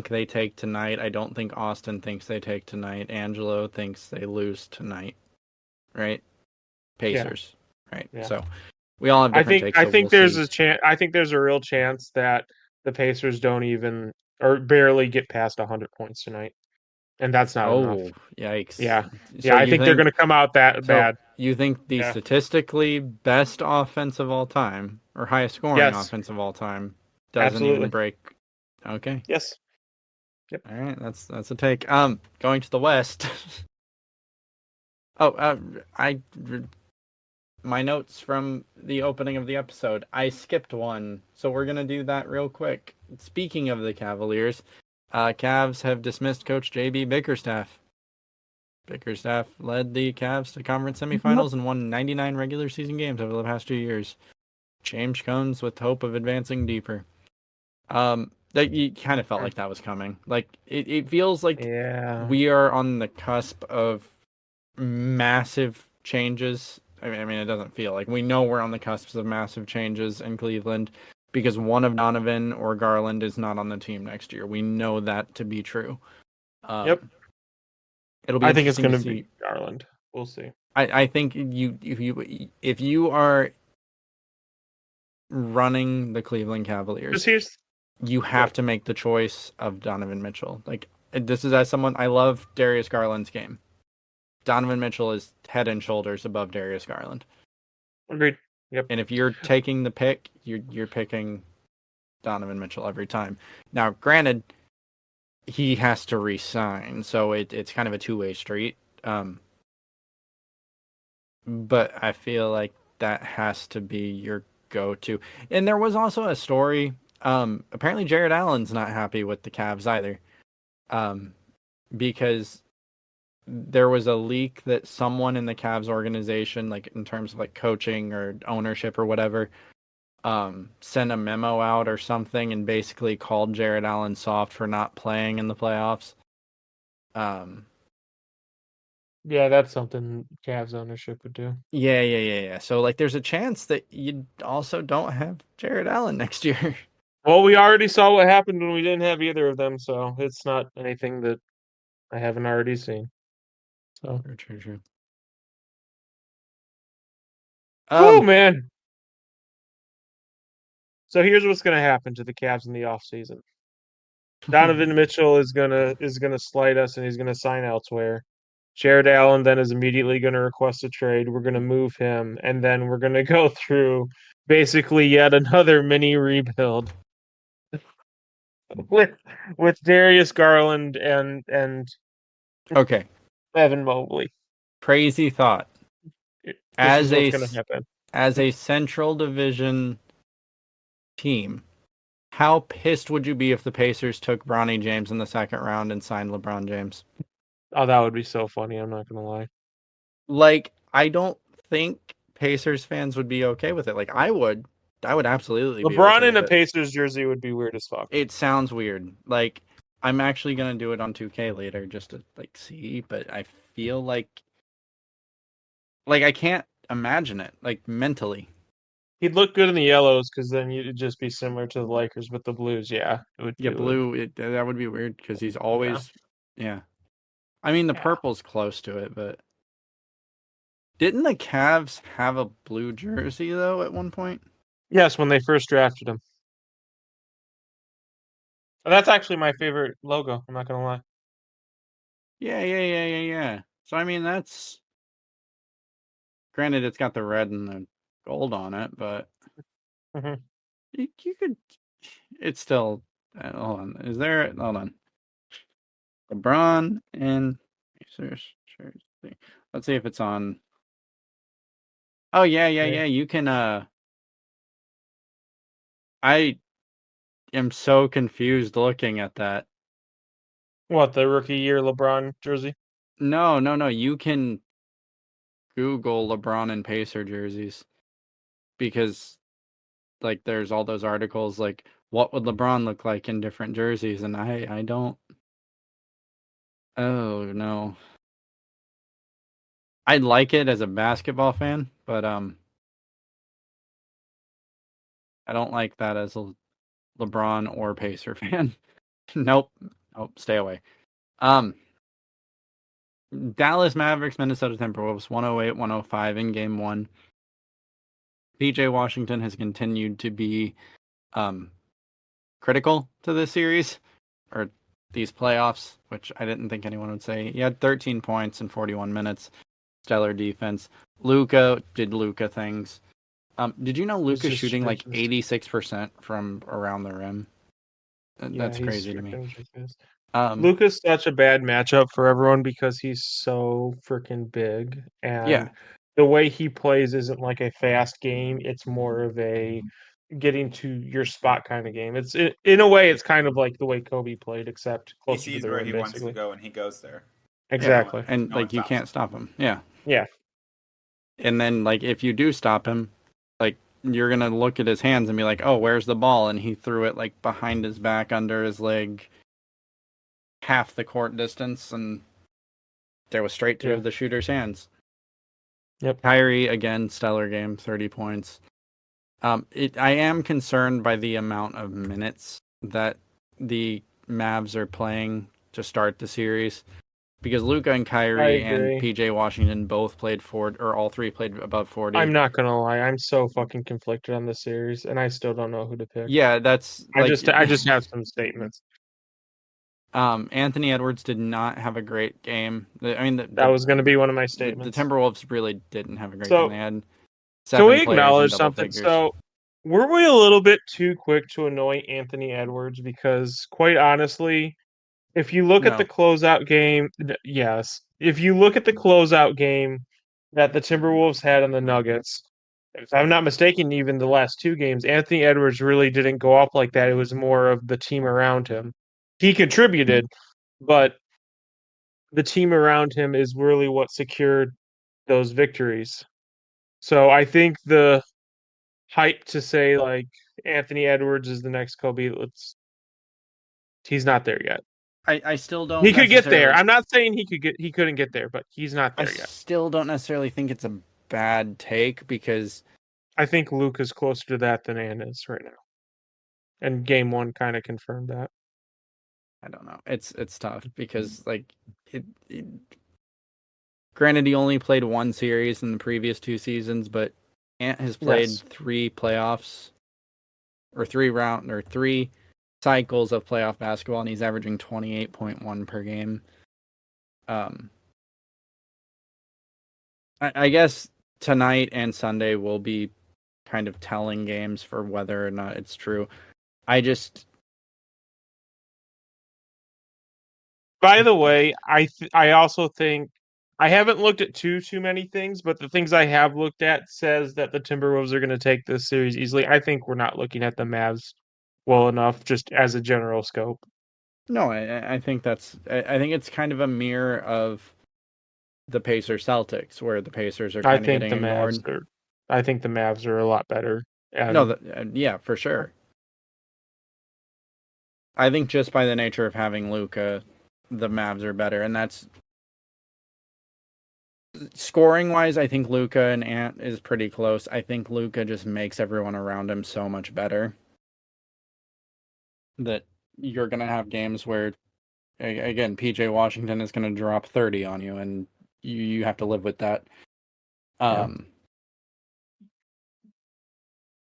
they take tonight. I don't think Austin thinks they take tonight. Angelo thinks they lose tonight. Right? yeah, Pacers. Right. yeah. So we all have I different think takes, I so we'll think there's see. a chance. I think there's a real chance that the Pacers don't even or barely get past 100 points tonight, and that's not enough. Oh, yikes. Yeah, So yeah. I you think they're going think to come out that so bad. you think the Yeah. statistically best offense of all time or highest scoring Yes. offense of all time doesn't even Absolutely. break. Okay. Yes. Yep. All right, that's a take. Going to the West. Oh, I my notes from the opening of the episode. I skipped one, so we're gonna do that real quick. Speaking of the Cavaliers, Cavs have dismissed Coach JB Bickerstaff. Bickerstaff led the Cavs to conference semifinals and won 99 regular season games over the past 2 years. Change comes with hope of advancing deeper. That you kind of felt like that was coming. Like it feels like Yeah. we are on the cusp of massive changes. I mean, it doesn't feel like we know we're on the cusp of massive changes in Cleveland because one of Donovan or Garland is not on the team next year. We know that to be true. Yep. It'll be I think it's interesting going to to see. be Garland. We'll see. I think if you are running the Cleveland Just Cavaliers, here's you have to make the choice of Donovan Mitchell. Like, this is as someone, I love Darius Garland's game. Donovan Mitchell is head and shoulders above Darius Garland. agreed. Yep. And if you're taking the pick, you're picking Donovan Mitchell every time. Now, granted, he has to resign, so it's kind of a two-way street. But I feel like that has to be your go-to. And there was also a story. Apparently, Jared Allen's not happy with the Cavs either, because there was a leak that someone in the Cavs organization, like in terms of like coaching or ownership or whatever, sent a memo out or something and basically called Jared Allen soft for not playing in the playoffs. Yeah, that's something Cavs ownership would do. Yeah. So like, there's a chance that you also don't have Jared Allen next year. Well, we already saw what happened when we didn't have either of them, so it's not anything that I haven't already seen. So, True. oh man. So here's what's going to happen to the Cavs in the offseason. Donovan Mitchell is gonna slide us and he's gonna sign elsewhere. Jared Allen then is immediately gonna request a trade. We're gonna move him, and then we're gonna go through basically yet another mini rebuild with with Darius Garland and Okay, Evan Mobley. crazy thought. This is As what's a gonna happen. as a Central Division team, how pissed would you be if the Pacers took Bronny James in the second round and signed LeBron James? Oh, that would be so funny. I'm not gonna lie. Like, I don't think Pacers fans would be okay with it. Like, I would absolutely be LeBron okay in with a it. Pacers jersey would be weird as fuck. It sounds weird. Like, I'm actually gonna do it on 2K later just to like see, but I feel like I can't imagine it like mentally. He'd look good in the yellows because then you'd just be similar to the Lakers, but the blues, yeah, Yeah, it would, blue. That would be weird because he's yeah, always, yeah. I mean, the yeah. purple's close to it, but didn't the Cavs have a blue jersey though at one point? Yes, when they first drafted him. That's actually my favorite logo. I'm not gonna lie. Yeah. So I mean, that's granted, it's got the red and the gold on it, but Mhm. you could. It's still. Hold on. Is there? Hold on. LeBron and Pacers jersey. Let's see if it's on. Oh yeah. Yeah. You can I am so confused looking at that. What, the rookie year LeBron jersey? No. You can Google LeBron and Pacer jerseys because, like, there's all those articles like, what would LeBron look like in different jerseys? And I don't. Oh no. I'd like it as a basketball fan, but I don't like that as a LeBron or Pacer fan. Nope, stay away. Dallas Mavericks, Minnesota Timberwolves, 108-105 in game 1. PJ Washington has continued to be critical to this series, or these playoffs, which I didn't think anyone would say. He had 13 points in 41 minutes. Stellar defense. Luka did Luka things. Did you know Luka's just shooting like ridiculous. 86% from around the rim? That's crazy to me. Luka's such a bad matchup for everyone because he's so freaking big, and Yeah. the way he plays isn't like a fast game. It's more of a getting to your spot kind of game. In a way, it's kind of like the way Kobe played, except He closer to sees the where rim, he wants to basically. go and he goes there. Exactly. And No one like you stops can't him. stop him. Yeah. Yeah. And then like if you do stop him, like you're gonna look at his hands and be like, oh, where's the ball? And he threw it like behind his back, under his leg, half the court distance, and there was straight to the shooter's hands. Yep. Kyrie again, stellar game, 30 points. I am concerned by the amount of minutes that the Mavs are playing to start the series, because Luka and Kyrie and PJ Washington both played all three played above 40. I'm not gonna lie, I'm so fucking conflicted on this series, and I still don't know who to pick. Yeah, that's I just have some statements. Anthony Edwards did not have a great game. I mean, That was going to be one of my the statements. Timberwolves really didn't have a great So, game. They had Can 7 we players in acknowledge double something? figures. So, were we a little bit too quick to anoint Anthony Edwards? Because, quite honestly, if you look at the No. closeout game, yes. If you look at the closeout game that the Timberwolves had on the Nuggets, if I'm not mistaken, even the last 2 games, Anthony Edwards really didn't go up like that. It was more of the team around him. He contributed, but the team around him is really what secured those victories. So I think the hype to say like Anthony Edwards is the next Kobe, he's not there yet. I still don't He could get there. necessarily. I'm not saying he couldn't get there, but he's not I there yet. still don't necessarily think it's a bad take, because I think Luke is closer to that than Ann is right now. And game 1 kind of confirmed that. I don't know. It's tough because like it granted he only played 1 series in the previous 2 seasons, but Ant has played 3 playoffs or 3 cycles of playoff basketball, and he's averaging 28.1 per game. I guess tonight and Sunday will be kind of telling games for whether or not it's true. By the way, I also think I haven't looked at too many things, but the things I have looked at says that the Timberwolves are going to take this series easily. I think we're not looking at the Mavs well enough, just as a general scope. No, I think I think it's kind of a mirror of the Pacers Celtics, where the Pacers are kind of getting ignored. I think the Mavs are a lot better. Yeah, for sure. I think just by the nature of having Luka, the Mavs are better, and that's scoring wise. I think Luka and Ant is pretty close. I think Luka just makes everyone around him so much better that you're gonna have games where, again, PJ Washington is gonna drop 30 on you, and you have to live with that.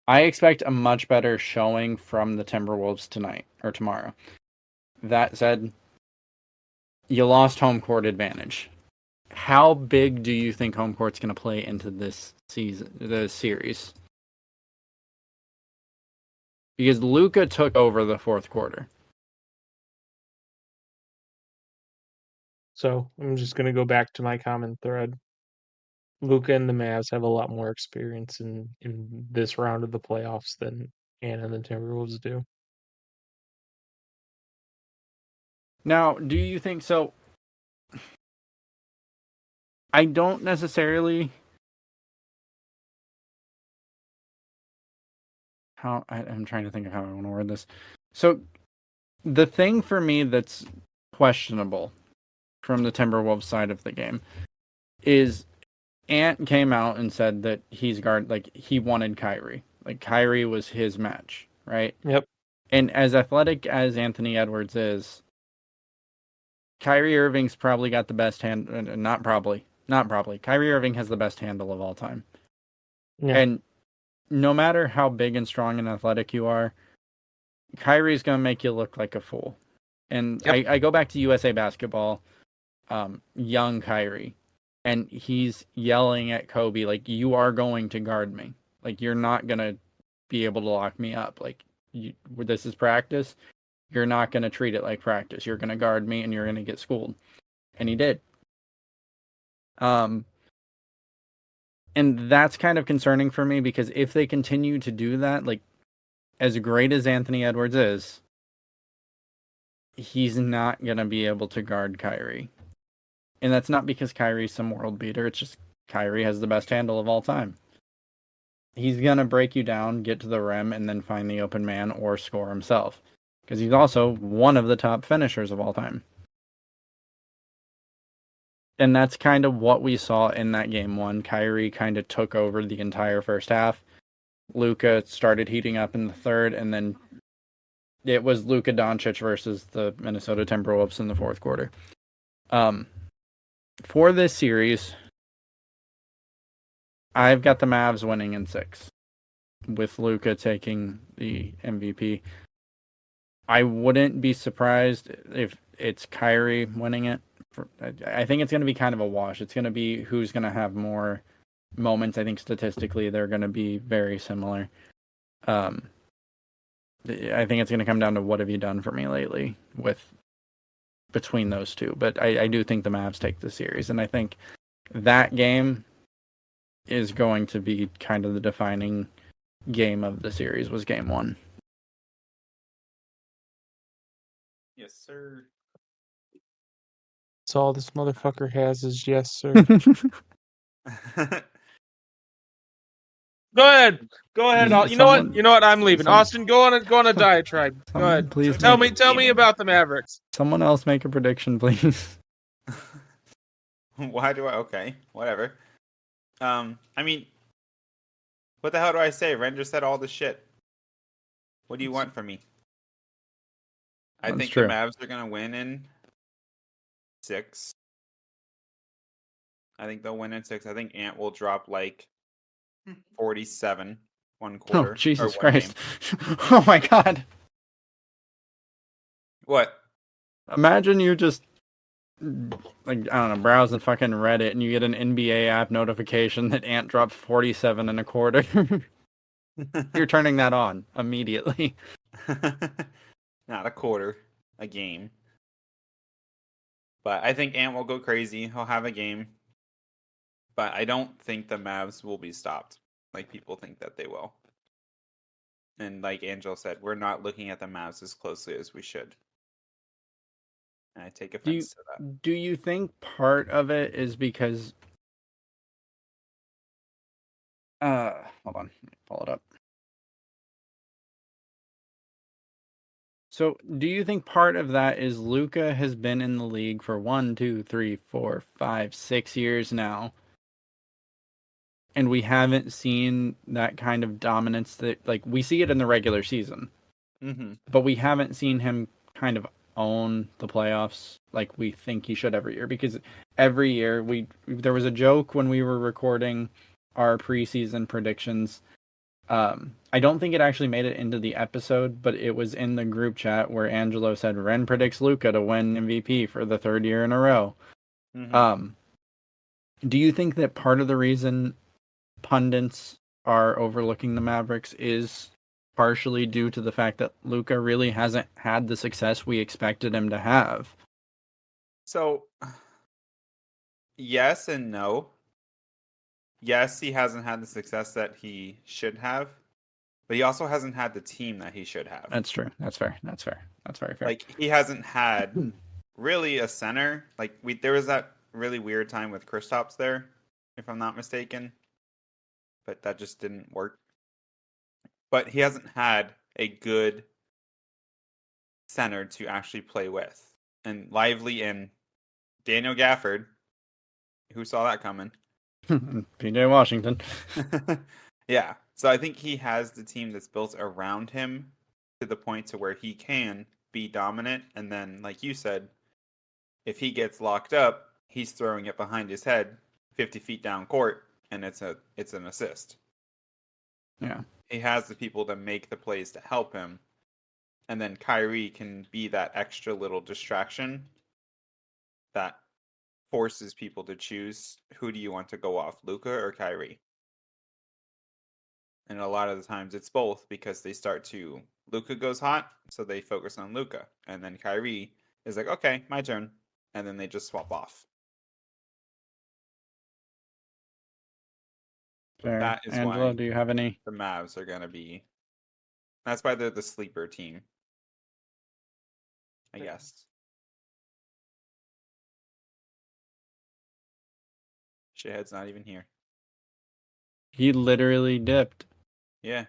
I expect a much better showing from the Timberwolves tonight or tomorrow. That said, you lost home court advantage. How big do you think home court's going to play into this series? Because Luka took over the 4th quarter. So I'm just going to go back to my common thread. Luka and the Mavs have a lot more experience in this round of the playoffs than and the Timberwolves do. Now, do you think so? I don't necessarily. I'm trying to think of how I want to word this. So, the thing for me that's questionable from the Timberwolves side of the game is Ant came out and said that he wanted Kyrie. Like Kyrie was his match, right? Yep. And as athletic as Anthony Edwards is, Kyrie Irving's probably got the best hand. Not probably. Kyrie Irving has the best handle of all time. Yeah. And no matter how big and strong and athletic you are, Kyrie's going to make you look like a fool. And Yep. I go back to USA Basketball, young Kyrie, and he's yelling at Kobe, like, you are going to guard me. Like, you're not going to be able to lock me up. Like, this is practice. You're not going to treat it like practice. You're going to guard me and you're going to get schooled. And he did. And that's kind of concerning for me because if they continue to do that, like, as great as Anthony Edwards is, he's not going to be able to guard Kyrie. And that's not because Kyrie's some world beater. It's just Kyrie has the best handle of all time. He's going to break you down, get to the rim, and then find the open man or score himself. Because he's also one of the top finishers of all time. And that's kind of what we saw in that game one. Kyrie kind of took over the entire first half. Luka started heating up in the third, and then it was Luka Doncic versus the Minnesota Timberwolves in the fourth quarter. For this series, I've got the Mavs winning in 6, with Luka taking the MVP. I wouldn't be surprised if it's Kyrie winning it. I think it's going to be kind of a wash. It's going to be who's going to have more moments. I think statistically they're going to be very similar. I think it's going to come down to what have you done for me lately between those two. But I do think the Mavs take the series, and I think that game is going to be kind of the defining game of the series was game 1. Yes, sir. That's all this motherfucker has is yes, sir. Go ahead. You know what? I'm leaving. Austin, go on a diatribe. Go ahead. Please Tell me about the Mavericks. Someone else make a prediction, please. Why do I? Okay, whatever. I mean, what the hell do I say? Ren just said all the shit. What do you want from me? I That's think true. the Mavs are gonna win in 6. I think they'll win in 6. I think Ant will drop like 47 one quarter. Oh, Jesus or one Christ. game. Oh my God. What? Imagine you just, like, I don't know, browsing fucking Reddit and you get an NBA app notification that Ant dropped 47 and a quarter. You're turning that on immediately. Not a quarter, a game. But I think Ant will go crazy. He'll have a game. But I don't think the Mavs will be stopped like people think that they will. And like Angelo said, we're not looking at the Mavs as closely as we should. And I take offense to that. Do you think part of it is because... hold on. Let me pull it up. So, do you think part of that is Luka has been in the league for 1, 2, 3, 4, 5, 6 years now, and we haven't seen that kind of dominance that, like, we see it in the regular season, but we haven't seen him kind of own the playoffs like we think he should every year, because every year there was a joke when we were recording our preseason predictions. I don't think it actually made it into the episode, but it was in the group chat where Angelo said Rehn predicts Luka to win MVP for the 3rd year in a row. Do you think that part of the reason pundits are overlooking the Mavericks is partially due to the fact that Luka really hasn't had the success we expected him to have? So, yes and no. Yes, he hasn't had the success that he should have, but he also hasn't had the team that he should have. That's true. That's fair. That's fair. That's very fair. Like he hasn't had really a center. Like there was that really weird time with Kristaps there, if I'm not mistaken, but that just didn't work. But he hasn't had a good center to actually play with. And Lively and Daniel Gafford, who saw that coming? PJ Washington. Yeah. So I think he has the team that's built around him to the point to where he can be dominant. And then, like you said, if he gets locked up, he's throwing it behind his head 50 feet down court, and it's an assist. Yeah. He has the people that make the plays to help him. And then Kyrie can be that extra little distraction that forces people to choose who do you want to go off, Luka or Kyrie. And a lot of the times it's both because they start to Luka goes hot, so they focus on Luka, and then Kyrie is like, okay, my turn, and then they just swap off. Fair. That is Angelo, why do you have any? the Mavs are gonna be. That's why they're the sleeper team, I guess. Shithead's not even here. He literally dipped. Yeah.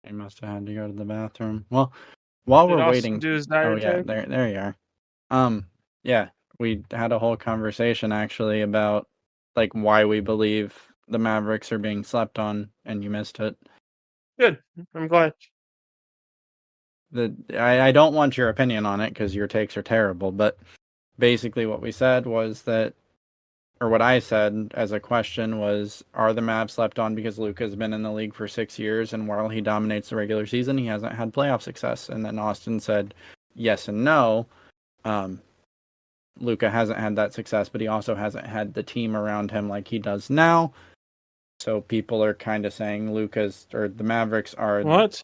He must have had to go to the bathroom. Well, while Did we're Austin waiting. do his diet Oh yeah, check? there you are. Yeah, we had a whole conversation actually about like why we believe the Mavericks are being slept on, and you missed it. Good. I'm glad. I don't want your opinion on it because your takes are terrible, but basically what we said was that, or what I said as a question was, are the Mavs slept on because Luka's been in the league for 6 years, and while he dominates the regular season, he hasn't had playoff success? And then Austin said yes and no. Luka hasn't had that success, but he also hasn't had the team around him like he does now. So people are kind of saying Luka's or the Mavericks are. What?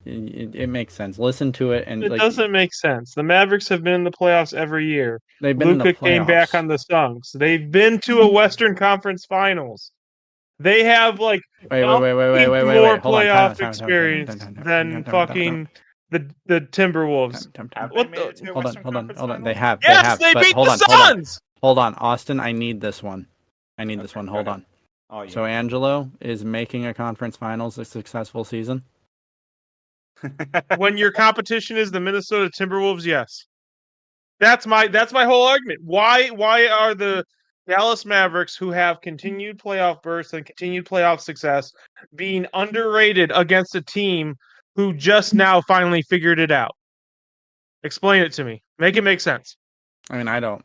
It makes sense. Listen to it, and It like doesn't make sense. The Mavericks have been in the playoffs every year. they've been in the Luka came back playoffs. on the Suns. They've been to a Western Conference Finals. They have like Wait, more hold on. playoff experience than fucking the Timberwolves. Have they What made the? it to a Hold Western on. Conference They Finals? have. Yes, they But beat hold the on. Suns. Hold on, Austin. I need this one. Okay, Hold go on. Oh, yeah. So Angelo is making a conference finals a successful season. When your competition is the Minnesota Timberwolves, yes. That's my whole argument. Why are the Dallas Mavericks, who have continued playoff bursts and continued playoff success, being underrated against a team who just now finally figured it out? Explain it to me. Make it make sense. I mean, I don't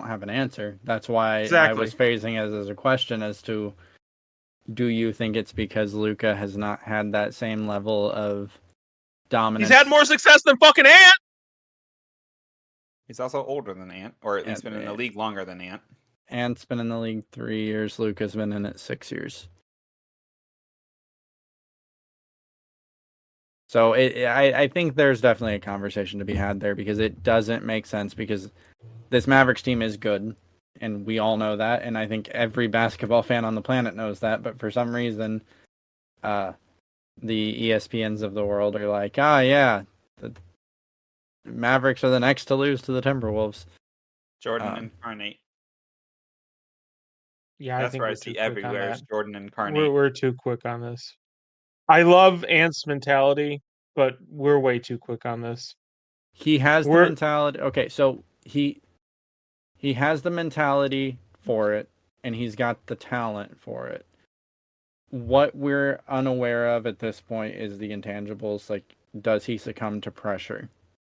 have an answer. That's why I Exactly. was phrasing it as a question as to, do you think it's because Luka has not had that same level of dominance? He's had more success than fucking Ant. He's also older than Ant, or at Yeah, least been in the league longer than Ant. Ant's been in the league 3 years. Luka's been in it 6 years. So I think there's definitely a conversation to be had there, because it doesn't make sense, because this Mavericks team is good, and we all know that, and I think every basketball fan on the planet knows that, but for some reason, the ESPNs of the world are like, yeah, the Mavericks are the next to lose to the Timberwolves. Jordan incarnate. Yeah, That's where I see everywhere is Jordan incarnate. We're too quick on this. I love Ant's mentality, but we're way too quick on this. He has the mentality. Okay, so he has the mentality for it, and he's got the talent for it. What we're unaware of at this point is the intangibles. Like, does he succumb to pressure?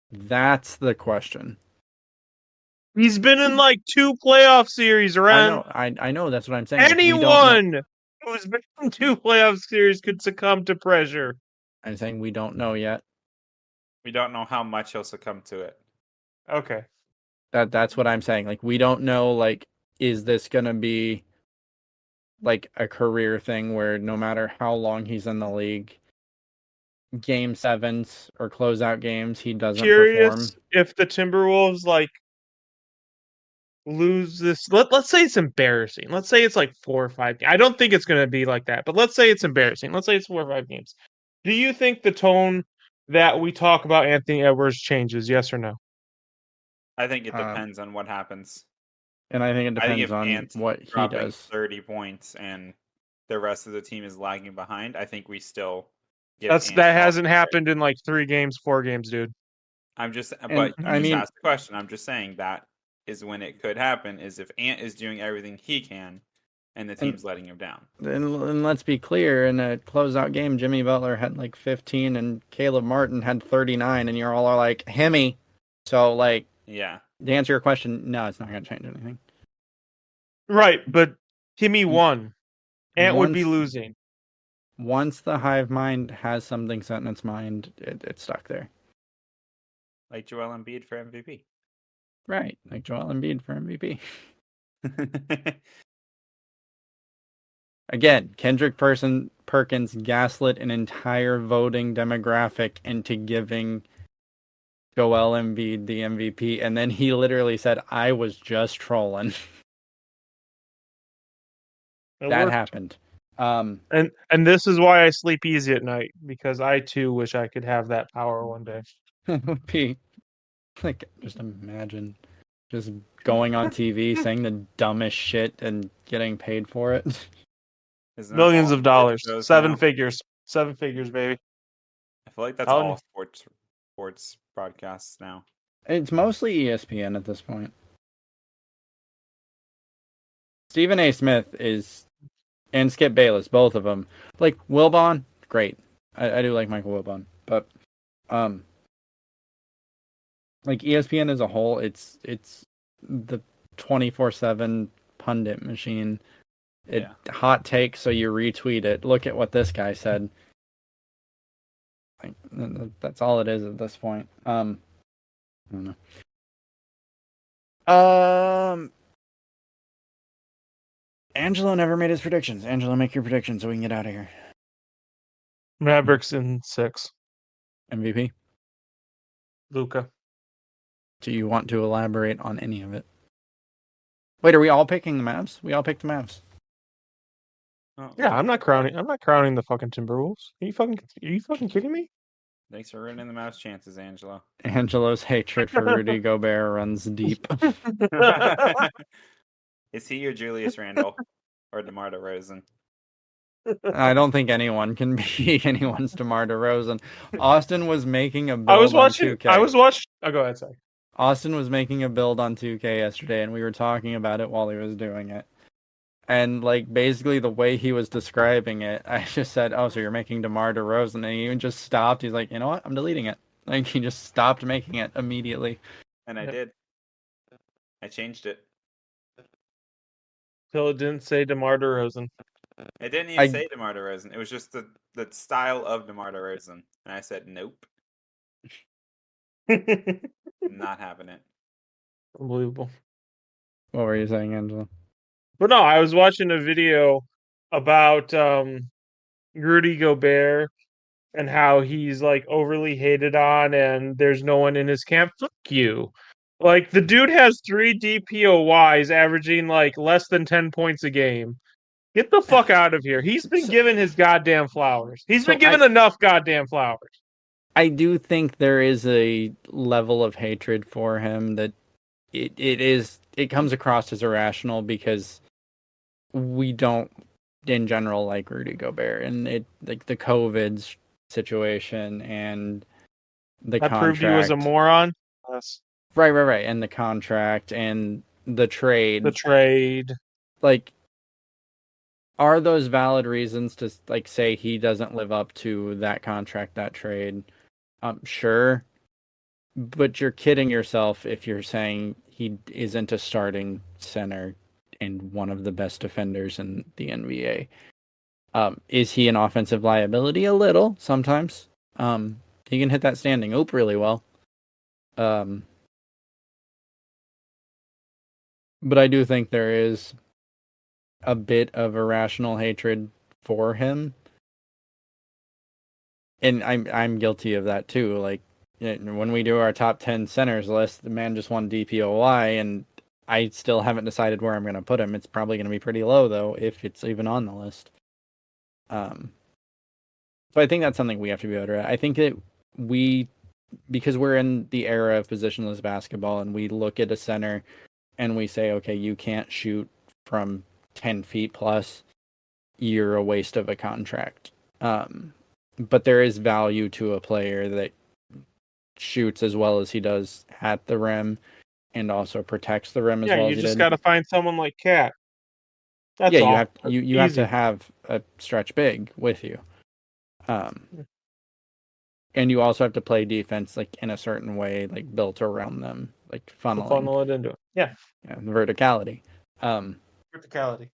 That's the question. He's been in like 2 playoff series, Rehn. I know. That's what I'm saying. Anyone who's been in 2 playoff series could succumb to pressure. I'm saying we don't know yet. We don't know how much he'll succumb to it. Okay. That's what I'm saying. Like, we don't know, like, is this gonna be like a career thing where no matter how long he's in the league, game 7s or closeout games, he doesn't perform? Curious if the Timberwolves like lose this, let's say it's embarrassing. Let's say it's like 4 or 5. I don't think it's going to be like that, but let's say it's embarrassing. Let's say it's 4 or 5 games. Do you think the tone that we talk about Anthony Edwards changes? Yes or no? I think it Um, depends on what happens. and I think it I think depends if on Ant's what he dropping does. 30 points and the rest of the team is lagging behind, I think we still give That Ant all hasn't the credit. happened in like 3 games, 4 games, dude. I'm just, And but you I just mean, asked the question. I'm just saying that is when it could happen. Is if Ant is doing everything he can, and the and team's letting him down. and let's be clear, in a closeout game, Jimmy Butler had like 15 and Caleb Martin had 39, and you're all are like, Hemi. So, like, Yeah, to answer your question, no, it's not going to change anything. Right, but Timmy won. Ant would be Once losing. once the hive mind has something set in its mind, it's stuck there. like Joel Embiid for MVP. Right, like Joel Embiid for MVP. Again, Kendrick Perkins gaslit an entire voting demographic into giving Joel Embiid the MVP, and then he literally said, "I was just trolling." It That worked. happened. And this is why I sleep easy at night, because I too wish I could have that power one day. It would be like, just imagine just going on TV saying the dumbest shit and getting paid for it. Isn't that Millions all of sports dollars. shows Seven now? figures. 7 figures, baby. I feel like that's Telling all you. sports broadcasts now. It's mostly ESPN at this point. Stephen A. Smith is, and Skip Bayless, both of them. Like Wilbon, great. I do like Michael Wilbon, but like ESPN as a whole, it's the 24/7 pundit machine. Yeah. Hot take, so you retweet it. Look at what this guy said. Like, that's all it is at this point. I don't know. Angelo never made his predictions. Angelo, make your predictions so we can get out of here. Mavericks in 6. MVP. Luca. Do you want to elaborate on any of it? Wait, are we all picking the Mavs? We all picked the Mavs. Oh, Yeah, I'm not crowning the fucking Timberwolves. Are you fucking kidding me? thanks for ruining the Mavs' chances, Angelo. Angelo's hatred for Rudy Gobert runs deep. Is he your Julius Randle or DeMar DeRozan? I don't think anyone can be anyone's DeMar DeRozan. Austin was making a I was build on watching 2K. Oh, go ahead, sorry. Austin was making a build on 2K yesterday, and we were talking about it while he was doing it. And, like, basically the way he was describing it, I just said, "Oh, so you're making DeMar DeRozan?" And he even just stopped. He's like, "You know what? I'm deleting it." Like, he just stopped making it immediately. And I Yep. did. I changed it. Till it didn't say DeMar DeRozan. It didn't even say DeMar DeRozan. It was just the style of DeMar DeRozan. And I said, nope, not having it. Unbelievable. What were you saying, Angela? But no, I was watching a video about Rudy Gobert and how he's like overly hated on and there's no one in his camp. Fuck you. Like the dude has 3 DPOYs averaging like less than 10 points a game. Get the fuck out of here. He's been given his goddamn flowers. He's been given enough goddamn flowers. I do think there is a level of hatred for him that it comes across as irrational because we don't in general like Rudy Gobert, and it like the COVID situation and the That contract. proved he was a moron. Yes. Right, and the contract and the trade. The trade. Like, are those valid reasons to like say he doesn't live up to that contract, that trade? Sure, but you're kidding yourself if you're saying he isn't a starting center and one of the best defenders in the NBA. Is he an offensive liability? A little, sometimes. He can hit that standing oop really well. But I do think there is a bit of irrational hatred for him. And I'm guilty of that too. Like, when we do our top 10 centers list, the man just won DPOY, and I still haven't decided where I'm going to put him. It's probably going to be pretty low, though, if it's even on the list. So I think that's something we have to be better at. I think that because we're in the era of positionless basketball, and we look at a center and we say, okay, you can't shoot from 10 feet plus, you're a waste of a contract. But there is value to a player that shoots as well as he does at the rim and also protects the rim as Yeah, well you as he just did. got to find someone like Cat. That's Yeah, all. you have you have to Easy. have a stretch big with you. And you also have to play defense like in a certain way, like built around them, like To funneling, funnel it into it. Yeah, verticality. verticality.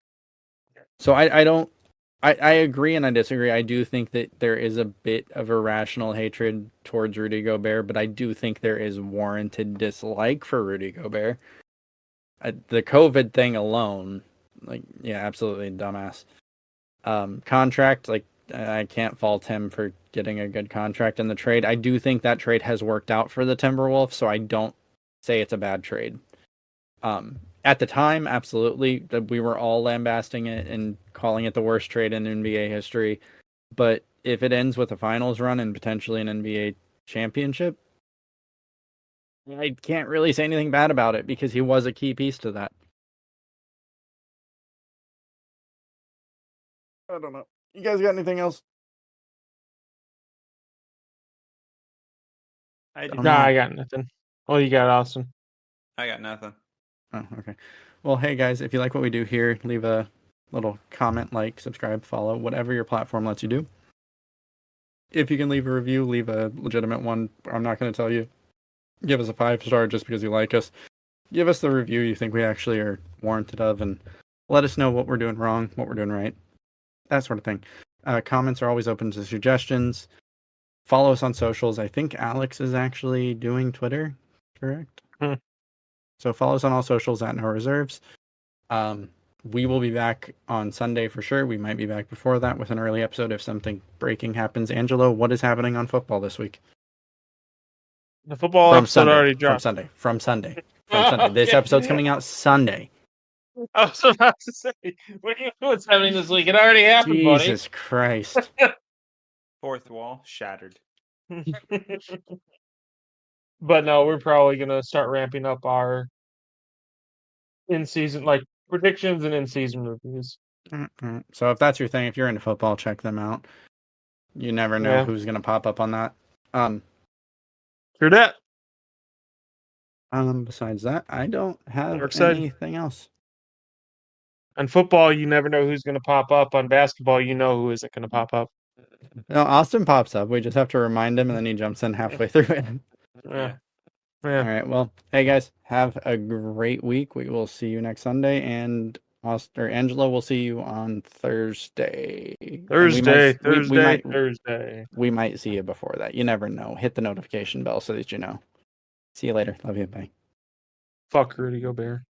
So I agree and I disagree. I do think that there is a bit of irrational hatred towards Rudy Gobert, but I do think there is warranted dislike for Rudy Gobert. The COVID thing alone, like, yeah, absolutely dumbass. Contract, like, I can't fault him for getting a good contract in the trade. I do think that trade has worked out for the Timberwolves, so I don't say it's a bad trade. At the time, absolutely, we were all lambasting it and calling it the worst trade in NBA history. But if it ends with a finals run and potentially an NBA championship, I can't really say anything bad about it because he was a key piece to that. I don't know. You guys got anything else? I do Nah, not. I got nothing. Oh, you got Austin. I got nothing. Oh, okay. Well, hey guys, if you like what we do here, leave a little comment, like, subscribe, follow, whatever your platform lets you do. If you can leave a review, leave a legitimate one. I'm not going to tell you. Give us a 5-star just because you like us. Give us the review you think we actually are warranted of, and let us know what we're doing wrong, what we're doing right, that sort of thing. Comments are always open to suggestions. Follow us on socials. I think Alex is actually doing Twitter, correct? So follow us on all socials at No Reserves. We will be back on Sunday for sure. We might be back before that with an early episode if something breaking happens. Angelo, what is happening on football this week? The football From episode Sunday. already From dropped. Sunday. From Sunday. From Sunday. This episode's coming out Sunday. I was about to say, what do you know what's happening this week? It already happened, Jesus Christ. Fourth wall shattered. buddy. But no, we're probably gonna start ramping up our in-season, like, predictions and in-season reviews. So if that's your thing, if you're into football, check them out. You never know Yeah. who's going to pop up on that. True that. Besides that, I don't have Mark said. anything else. On football, you never know who's gonna pop up. On basketball, you know who isn't gonna pop up. No, Austin pops up. We just have to remind him, and then he jumps in halfway through it. Yeah. All right. Well, hey guys, have a great week. We will see you next Sunday, and Angelo will see you on Thursday. Thursday. We might see you before that. You never know. Hit the notification bell so that you know. See you later. Love you. Bye. Fuck Rudy Gobert.